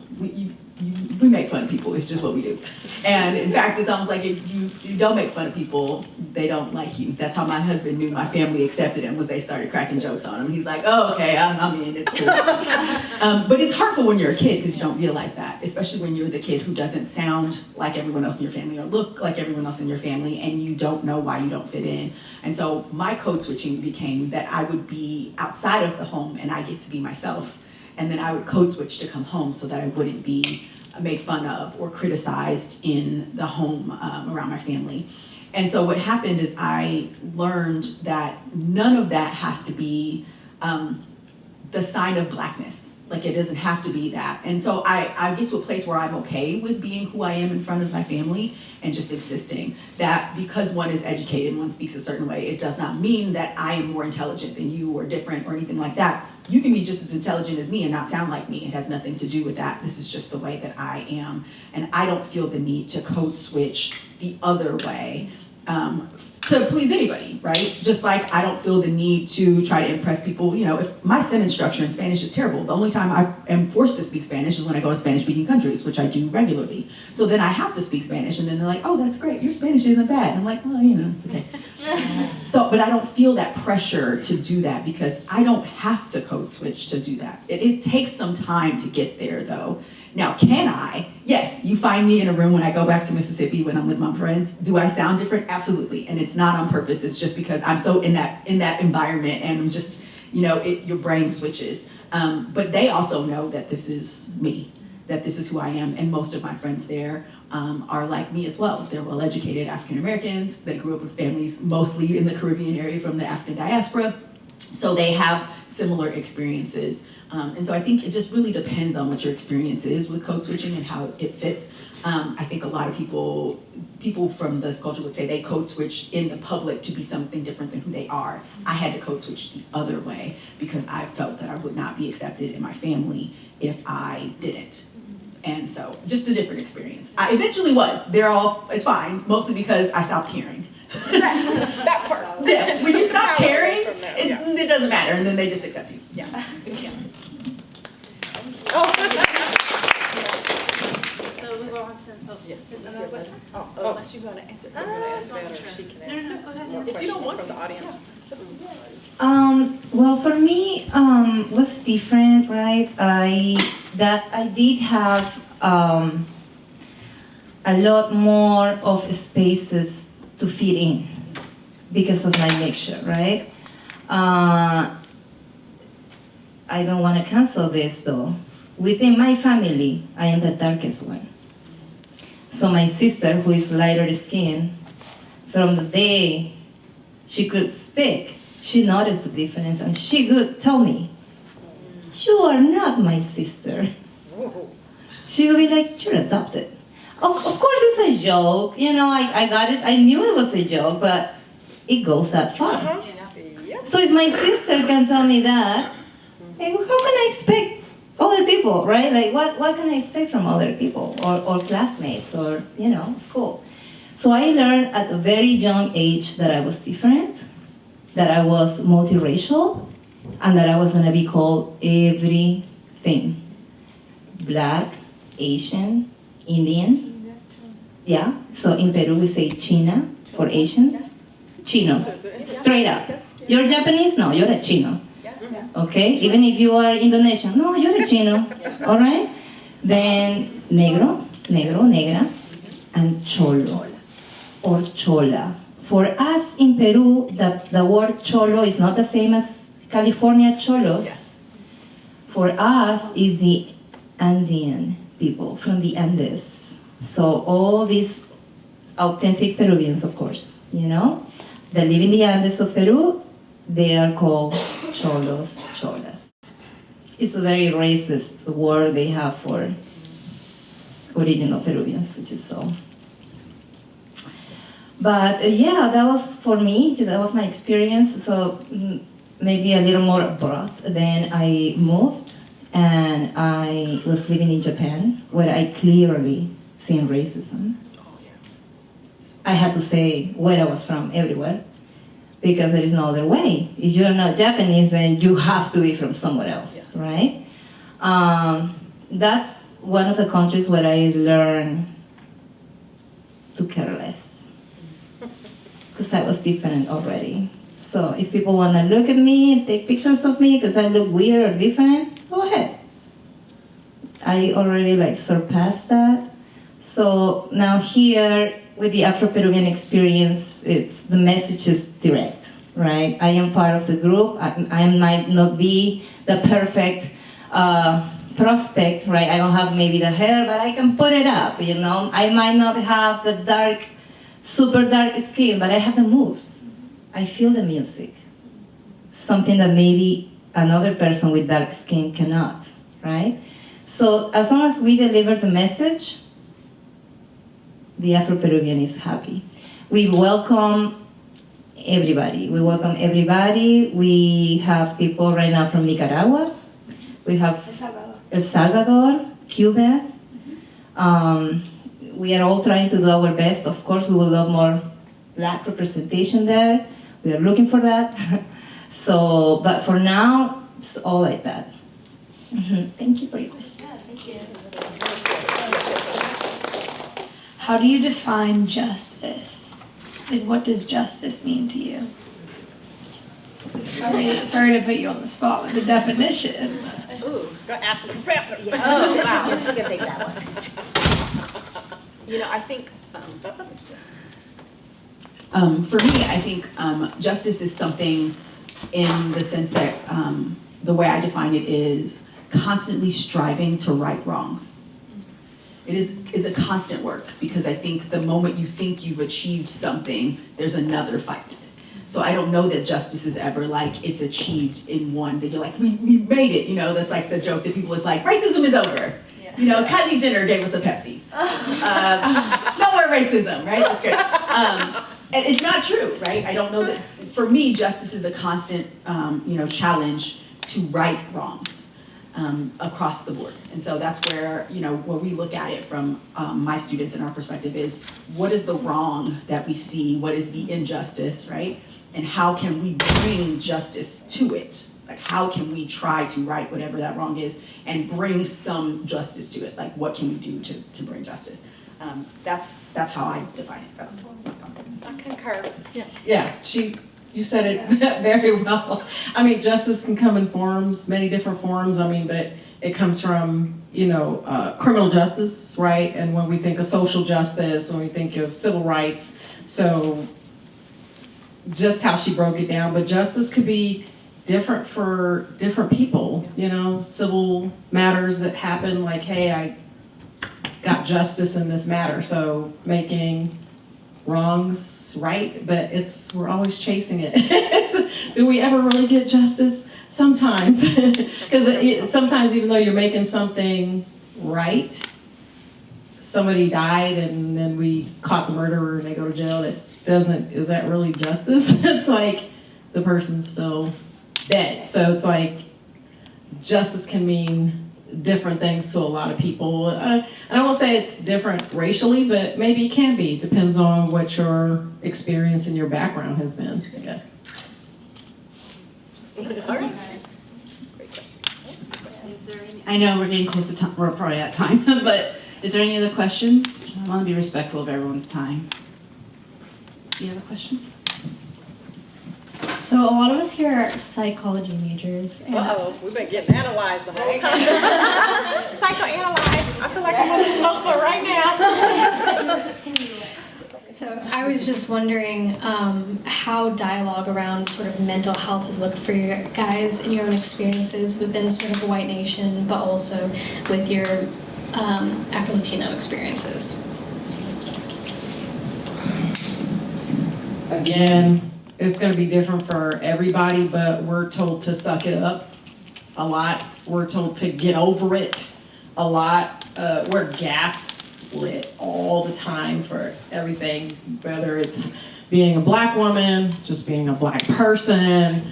We make fun of people, it's just what we do. And in fact, it's almost like if you don't make fun of people, they don't like you. That's how my husband knew my family accepted him, was they started cracking jokes on him. He's like, oh, okay, I'm in, it's cool. But it's hurtful when you're a kid because you don't realize that, especially when you're the kid who doesn't sound like everyone else in your family or look like everyone else in your family, and you don't know why you don't fit in. And so my code switching became that I would be outside of the home and I get to be myself. And then I would code switch to come home so that I wouldn't be made fun of or criticized in the home around my family. And so what happened is I learned that none of that has to be the sign of blackness. Like, it doesn't have to be that. And so I get to a place where I'm okay with being who I am in front of my family and just existing. That because one is educated and one speaks a certain way, it does not mean that I am more intelligent than you or different or anything like that. You can be just as intelligent as me and not sound like me. It has nothing to do with that. This is just the way that I am. And I don't feel the need to code switch the other way to please anybody, right? Just like I don't feel the need to try to impress people. You know, if my sentence structure in Spanish is terrible, the only time I am forced to speak Spanish is when I go to Spanish-speaking countries, which I do regularly. So then I have to speak Spanish, and then they're like, oh, that's great, your Spanish isn't bad. And I'm like, well, you know, it's okay. But I don't feel that pressure to do that because I don't have to code switch to do that. It takes some time to get there, though. Now, can I? Yes, you find me in a room when I go back to Mississippi when I'm with my friends. Do I sound different? Absolutely. And it's not on purpose. It's just because I'm so in that environment, and I'm just, you know, your brain switches. But they also know that this is me, that this is who I am. And most of my friends there are like me as well. They're well-educated African Americans. They grew up with families mostly in the Caribbean area from the African diaspora. So they have similar experiences. And so I think it just really depends on what your experience is with code switching and how it fits. I think a lot of people from this culture would say they code switch in the public to be something different than who they are. I had to code switch the other way because I felt that I would not be accepted in my family if I didn't. And so just a different experience. I eventually was. It's fine, mostly because I stopped caring. That part. Yeah, when you stop caring, it doesn't matter, and then they just accept you. Yeah. So we go on to, another question? Unless you want to answer. I'm going to answer that, or she can answer. No, go ahead. If you don't want from the audience. Well, for me, was different, right? I did have a lot more of spaces to fit in because of my mixture, right? I don't want to cancel this though. Within my family, I am the darkest one. So my sister, who is lighter skinned, from the day she could speak, she noticed the difference and she could tell me, you are not my sister. She would be like, you're adopted. Of course it's a joke, you know, I got it, I knew it was a joke, but it goes that far. So if my sister can tell me that, like, how can I expect other people, right? Like, what can I expect from other people or classmates or, you know, school? So I learned at a very young age that I was different, that I was multiracial, and that I was gonna be called everything. Black, Asian, Indian. Yeah, so in Peru we say China for Asians. Chinos, straight up. You're Japanese? No, you're a Chino. Okay, even if you are Indonesian, no, you're a Chino, all right? Then negro, negra, and cholo, or chola. For us in Peru, the word cholo is not the same as California cholos. For us is the Andean people from the Andes. So all these authentic Peruvians, of course, you know, that live in the Andes of Peru, they are called cholos, cholas. It's a very racist word they have for original Peruvians, which is so. But yeah, that was for me, that was my experience. So maybe a little more abrupt. Then I moved and I was living in Japan where I clearly seen racism. I had to say where I was from everywhere because there is no other way. If you're not Japanese, then you have to be from somewhere else, yes. Right? That's one of the countries where I learned to care less because I was different already. So if people want to look at me and take pictures of me because I look weird or different, go ahead. I already surpassed that. So now here with the Afro-Peruvian experience, the message is direct, right? I am part of the group. I might not be the perfect prospect, right? I don't have maybe the hair, but I can put it up, you know? I might not have the super dark skin, but I have the moves. I feel the music. Something that maybe another person with dark skin cannot, right? So as long as we deliver the message, the Afro-Peruvian is happy. We welcome everybody. We have people right now from Nicaragua. We have El Salvador, Cuba. We are all trying to do our best. Of course, we would love more Black representation there. We are looking for that. So, but for now, it's all like that. Thank you for your question. Yeah, thank you. How do you define justice? Like, what does justice mean to you? Sorry to put you on the spot with the definition. Ooh, go ask the professor. Yeah. Oh, wow. She can take that one. I think, For me, I think justice is something in the sense that the way I define it is constantly striving to right wrongs. It's a constant work because I think the moment you think you've achieved something, there's another fight. So I don't know that justice is ever it's achieved in one, that you're we made it, that's the joke that people is racism is over. Yeah. Kylie Jenner gave us a Pepsi. No more racism, right? That's great. And it's not true, right? I don't know that, for me, justice is a constant, challenge to right wrongs. Across the board. And so that's where, where we look at it from my students and our perspective is, what is the wrong that we see? What is the injustice, right? And how can we bring justice to it? How can we try to right whatever that wrong is and bring some justice to it? What can we do to bring justice? That's how I define it. That's I concur. Yeah, you said it very well. Justice can come in many different forms. But it comes from, criminal justice, right? And when we think of social justice, when we think of civil rights, so just how she broke it down. But justice could be different for different people, civil matters that happen, hey, I got justice in this matter. So making wrongs right, but we're always chasing it. Do we ever really get justice? Sometimes, because sometimes even though you're making something right, somebody died and then we caught the murderer and they go to jail. Is that really justice? It's the person's still dead. So it's justice can mean different things to a lot of people. And I won't say it's different racially, but maybe it can be. Depends on what your experience and your background has been, I guess. I know we're getting close to time. We're probably at time, but is there any other questions? I want to be respectful of everyone's time. Do you have a question? So a lot of us here are psychology majors. We've been getting analyzed the whole time. Psychoanalyzed. I feel like I'm on the sofa right now. So I was just wondering how dialogue around sort of mental health has looked for you guys in your own experiences within sort of a white nation, but also with your Afro-Latino experiences. Again, it's going to be different for everybody, but we're told to suck it up a lot. We're told to get over it a lot. We're gaslit all the time for everything, whether it's being a black woman, just being a black person,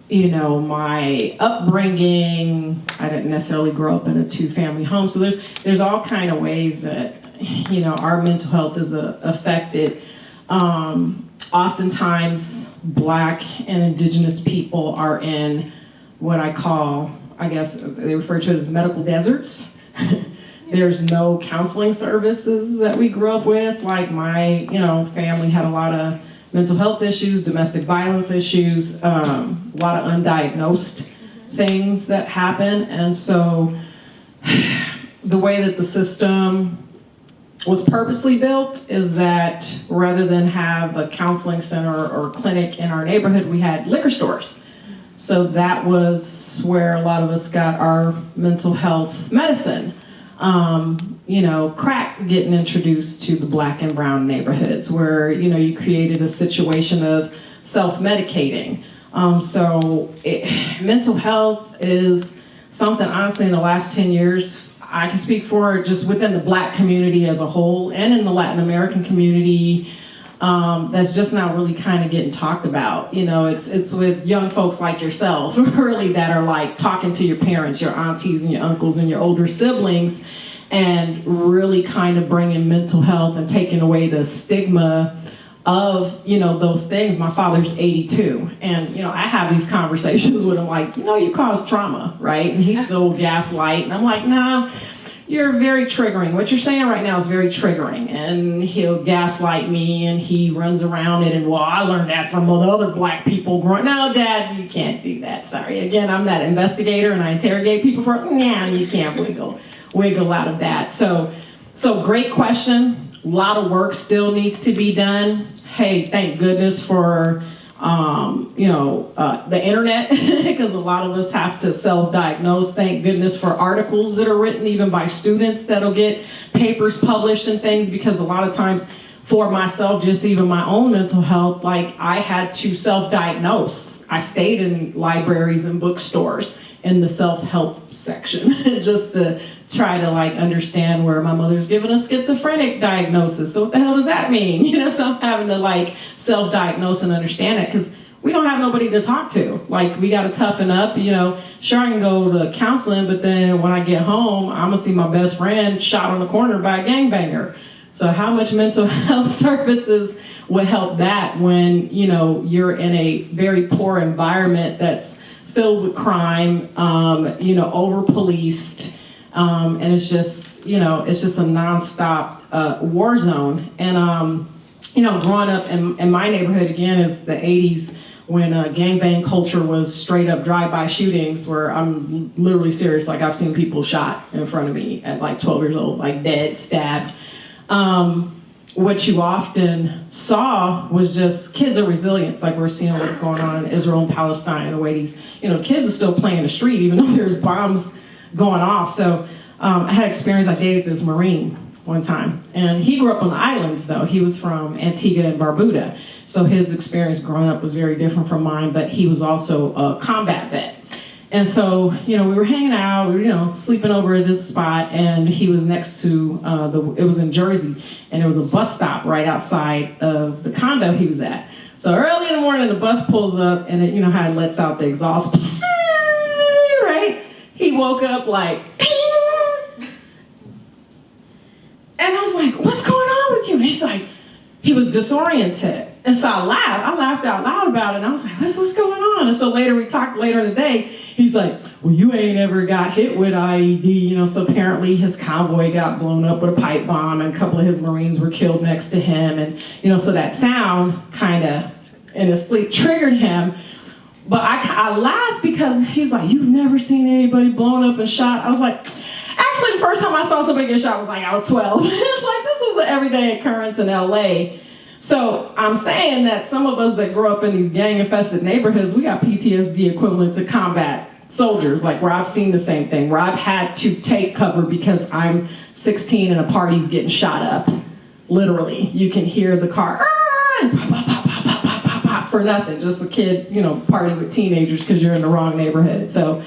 you know, my upbringing. I didn't necessarily grow up in a 2-family home, so there's all kind of ways that, you know, our mental health is affected. Oftentimes, black and indigenous people are in what I call, I guess they refer to it as medical deserts. There's no counseling services that we grew up with. Like my, you know, family had a lot of mental health issues, domestic violence issues, a lot of undiagnosed things that happen. And so the way that the system was purposely built is that rather than have a counseling center or clinic in our neighborhood, we had liquor stores. So that was where a lot of us got our mental health medicine. You know, crack getting introduced to the black and brown neighborhoods where, you know, you created a situation of self-medicating. Mental health is something, honestly, in the last 10 years, I can speak for just within the black community as a whole and in the Latin American community, that's just not really kind of getting talked about. You know, it's with young folks like yourself, really, that are like talking to your parents, your aunties and your uncles and your older siblings, and really kind of bringing mental health and taking away the stigma of, you know, those things. My father's 82, and, you know, I have these conversations with him like, you know, you caused trauma, right? And he's still gaslight, and I'm like, nah, you're very triggering. What you're saying right now is very triggering. And he'll gaslight me, and he runs around it, and, well, I learned that from other black people growing. No, Dad, you can't do that. Sorry. Again, I'm that investigator, and I interrogate people for, nah, you can't wiggle out of that. So great question. A lot of work still needs to be done. Hey, thank goodness for the internet, because a lot of us have to self-diagnose. Thank goodness for articles that are written even by students that'll get papers published and things, because a lot of times for myself, just even my own mental health, like I had to self-diagnose. I stayed in libraries and bookstores in the self-help section just to try to like understand where my mother's given a schizophrenic diagnosis. So what the hell does that mean? You know, so I'm having to like self-diagnose and understand it, because we don't have nobody to talk to. Like, we got to toughen up, you know. Sure, I can go to counseling, but then when I get home, I'm going to see my best friend shot on the corner by a gangbanger. So how much mental health services would help that when, you know, you're in a very poor environment that's filled with crime, over-policed, and it's just, you know, it's just a nonstop war zone. And, growing up in my neighborhood, again, is the 80s, when gangbang culture was straight up drive-by shootings, where I'm literally serious, like I've seen people shot in front of me at like 12 years old, like dead, stabbed. What you often saw was just kids are resilient, like we're seeing what's going on in Israel and Palestine, the way these, kids are still playing in the street, even though there's bombs going off. So I had experience. I dated this Marine one time, and he grew up on the islands, though. He was from Antigua and Barbuda, so his experience growing up was very different from mine, but he was also a combat vet. And so, we were hanging out, we were, sleeping over at this spot, and he was next to, it was in Jersey, and there was a bus stop right outside of the condo he was at. So early in the morning, the bus pulls up, and it, how it lets out the exhaust, right? He woke up like, and I was like, what's going on with you? And he's like, he was disoriented. And so I laughed out loud about it, and I was like, what's going on? And so we talked later in the day, he's like, well, you ain't ever got hit with IED, so apparently his convoy got blown up with a pipe bomb, and a couple of his Marines were killed next to him, and, so that sound kind of, in his sleep, triggered him. But I laughed because he's like, you've never seen anybody blown up and shot? I was like, actually, the first time I saw somebody get shot was like I was 12. It's like, this is an everyday occurrence in LA. So I'm saying that some of us that grew up in these gang-infested neighborhoods, we got PTSD equivalent to combat soldiers, like where I've seen the same thing, where I've had to take cover because I'm 16 and a party's getting shot up. Literally, you can hear the car, fun, pop, pop, pop, pop, pop, pop, pop, pop, for nothing. Just a kid, you know, partying with teenagers because you're in the wrong neighborhood. So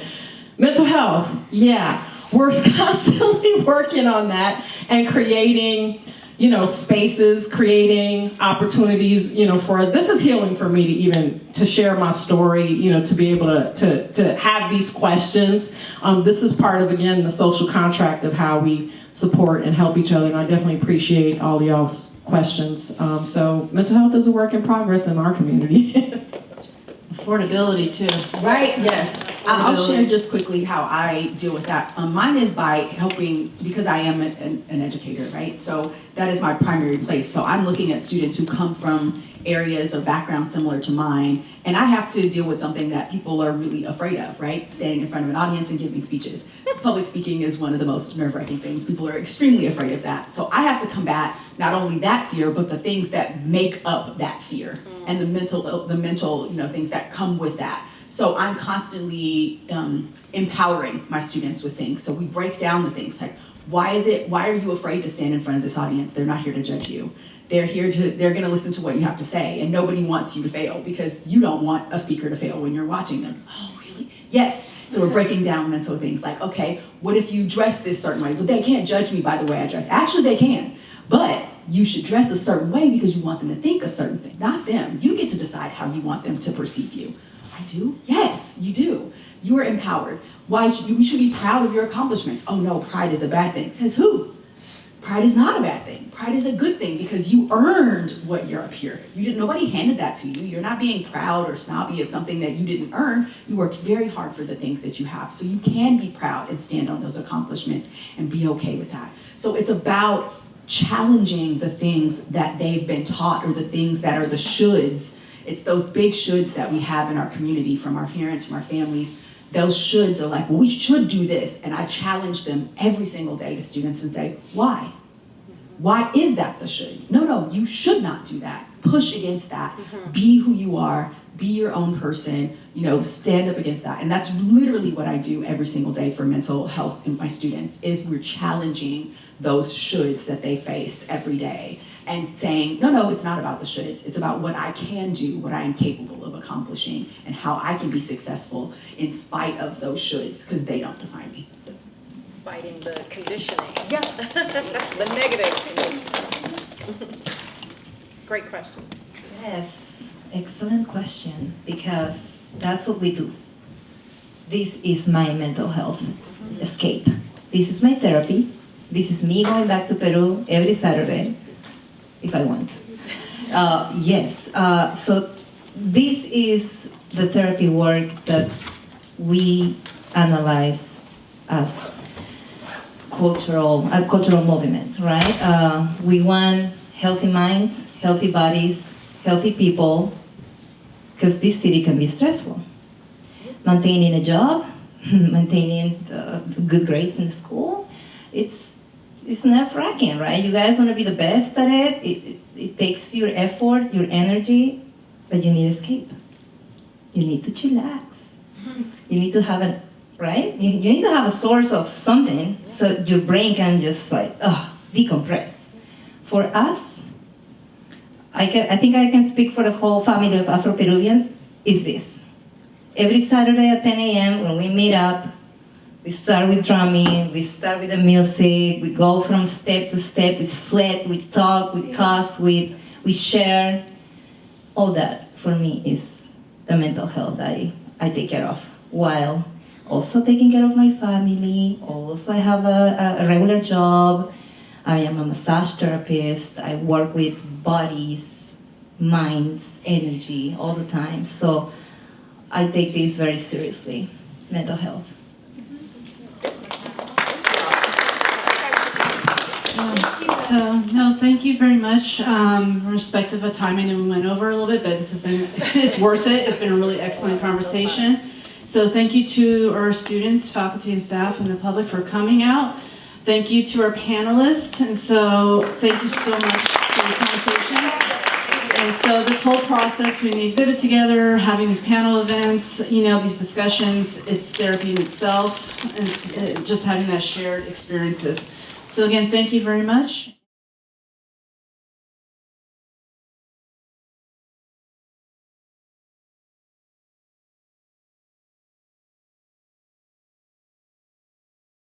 mental health, yeah. We're constantly working on that and creating, you know, spaces, creating opportunities, you know, for, this is healing for me to even, to share my story, you know, to be able to have these questions. This is part of, again, the social contract of how we support and help each other, and I definitely appreciate all y'all's questions. So mental health is a work in progress in our community. Affordability too. Right, yes. I'll share just quickly how I deal with that. Mine is by helping, because I am an educator, right? So that is my primary place. So I'm looking at students who come from areas or backgrounds similar to mine, and I have to deal with something that people are really afraid of, right? Standing in front of an audience and giving speeches. Public speaking is one of the most nerve-wracking things. People are extremely afraid of that. So I have to combat not only that fear, but the things that make up that fear and the mental, you know, things that come with that. So I'm constantly empowering my students with things. So we break down the things like, why are you afraid to stand in front of this audience? They're not here to judge you. They're gonna listen to what you have to say, and nobody wants you to fail because you don't want a speaker to fail when you're watching them. Oh, really? Yes. So we're breaking down mental things like, okay, what if you dress this certain way? But they can't judge me by the way I dress. Actually, they can, but you should dress a certain way because you want them to think a certain thing, not them. You get to decide how you want them to perceive you. I do? Yes, you do. You are empowered. You should be proud of your accomplishments. Oh no, pride is a bad thing. Says who? Pride is not a bad thing. Pride is a good thing because you earned what you're up here. Nobody handed that to you. You're not being proud or snobby of something that you didn't earn. You worked very hard for the things that you have. So you can be proud and stand on those accomplishments and be okay with that. So it's about challenging the things that they've been taught or the things that are the shoulds. It's those big shoulds that we have in our community from our parents, from our families. Those shoulds are like, well, we should do this. And I challenge them every single day to students and say, why? Why is that the should? No, you should not do that. Push against that. Be who you are. Be your own person. You know, stand up against that. And that's literally what I do every single day for mental health in my students, is we're challenging those shoulds that they face every day and saying, no, it's not about the shoulds. It's about what I can do, what I am capable of accomplishing, and how I can be successful in spite of those shoulds, because they don't define me. Fighting the conditioning. Yeah. The negative. Great questions. Yes, excellent question, because that's what we do. This is my mental health escape. This is my therapy. This is me going back to Peru every Saturday, if I want. Yes, so this is the therapy work that we analyze as cultural movement, right? We want healthy minds, healthy bodies, healthy people, because this city can be stressful. Maintaining a job, maintaining good grades in school, it's nerve-wracking, right? You guys want to be the best at it. It takes your effort, your energy, but you need escape. You need to chillax. You need to have right? You need to have a source of something so your brain can just like, decompress. For us, I think I can speak for the whole family of Afro-Peruvian, is this. Every Saturday at 10 a.m. when we meet up, we start with drumming, we start with the music, we go from step to step, we sweat, we talk, we cuss, we share. All that, for me, is the mental health I take care of, while also taking care of my family. Also, I have a regular job. I am a massage therapist. I work with bodies, minds, energy, all the time. So I take this very seriously, mental health. Thank you very much. Respective of time, I know we went over a little bit, but this has been, it's worth it. It's been a really excellent conversation. So thank you to our students, faculty and staff, and the public for coming out. Thank you to our panelists, and so thank you so much for this conversation. And so this whole process, putting the exhibit together, having these panel events, these discussions, it's therapy in itself, and it's just having that shared experiences. So again, thank you very much.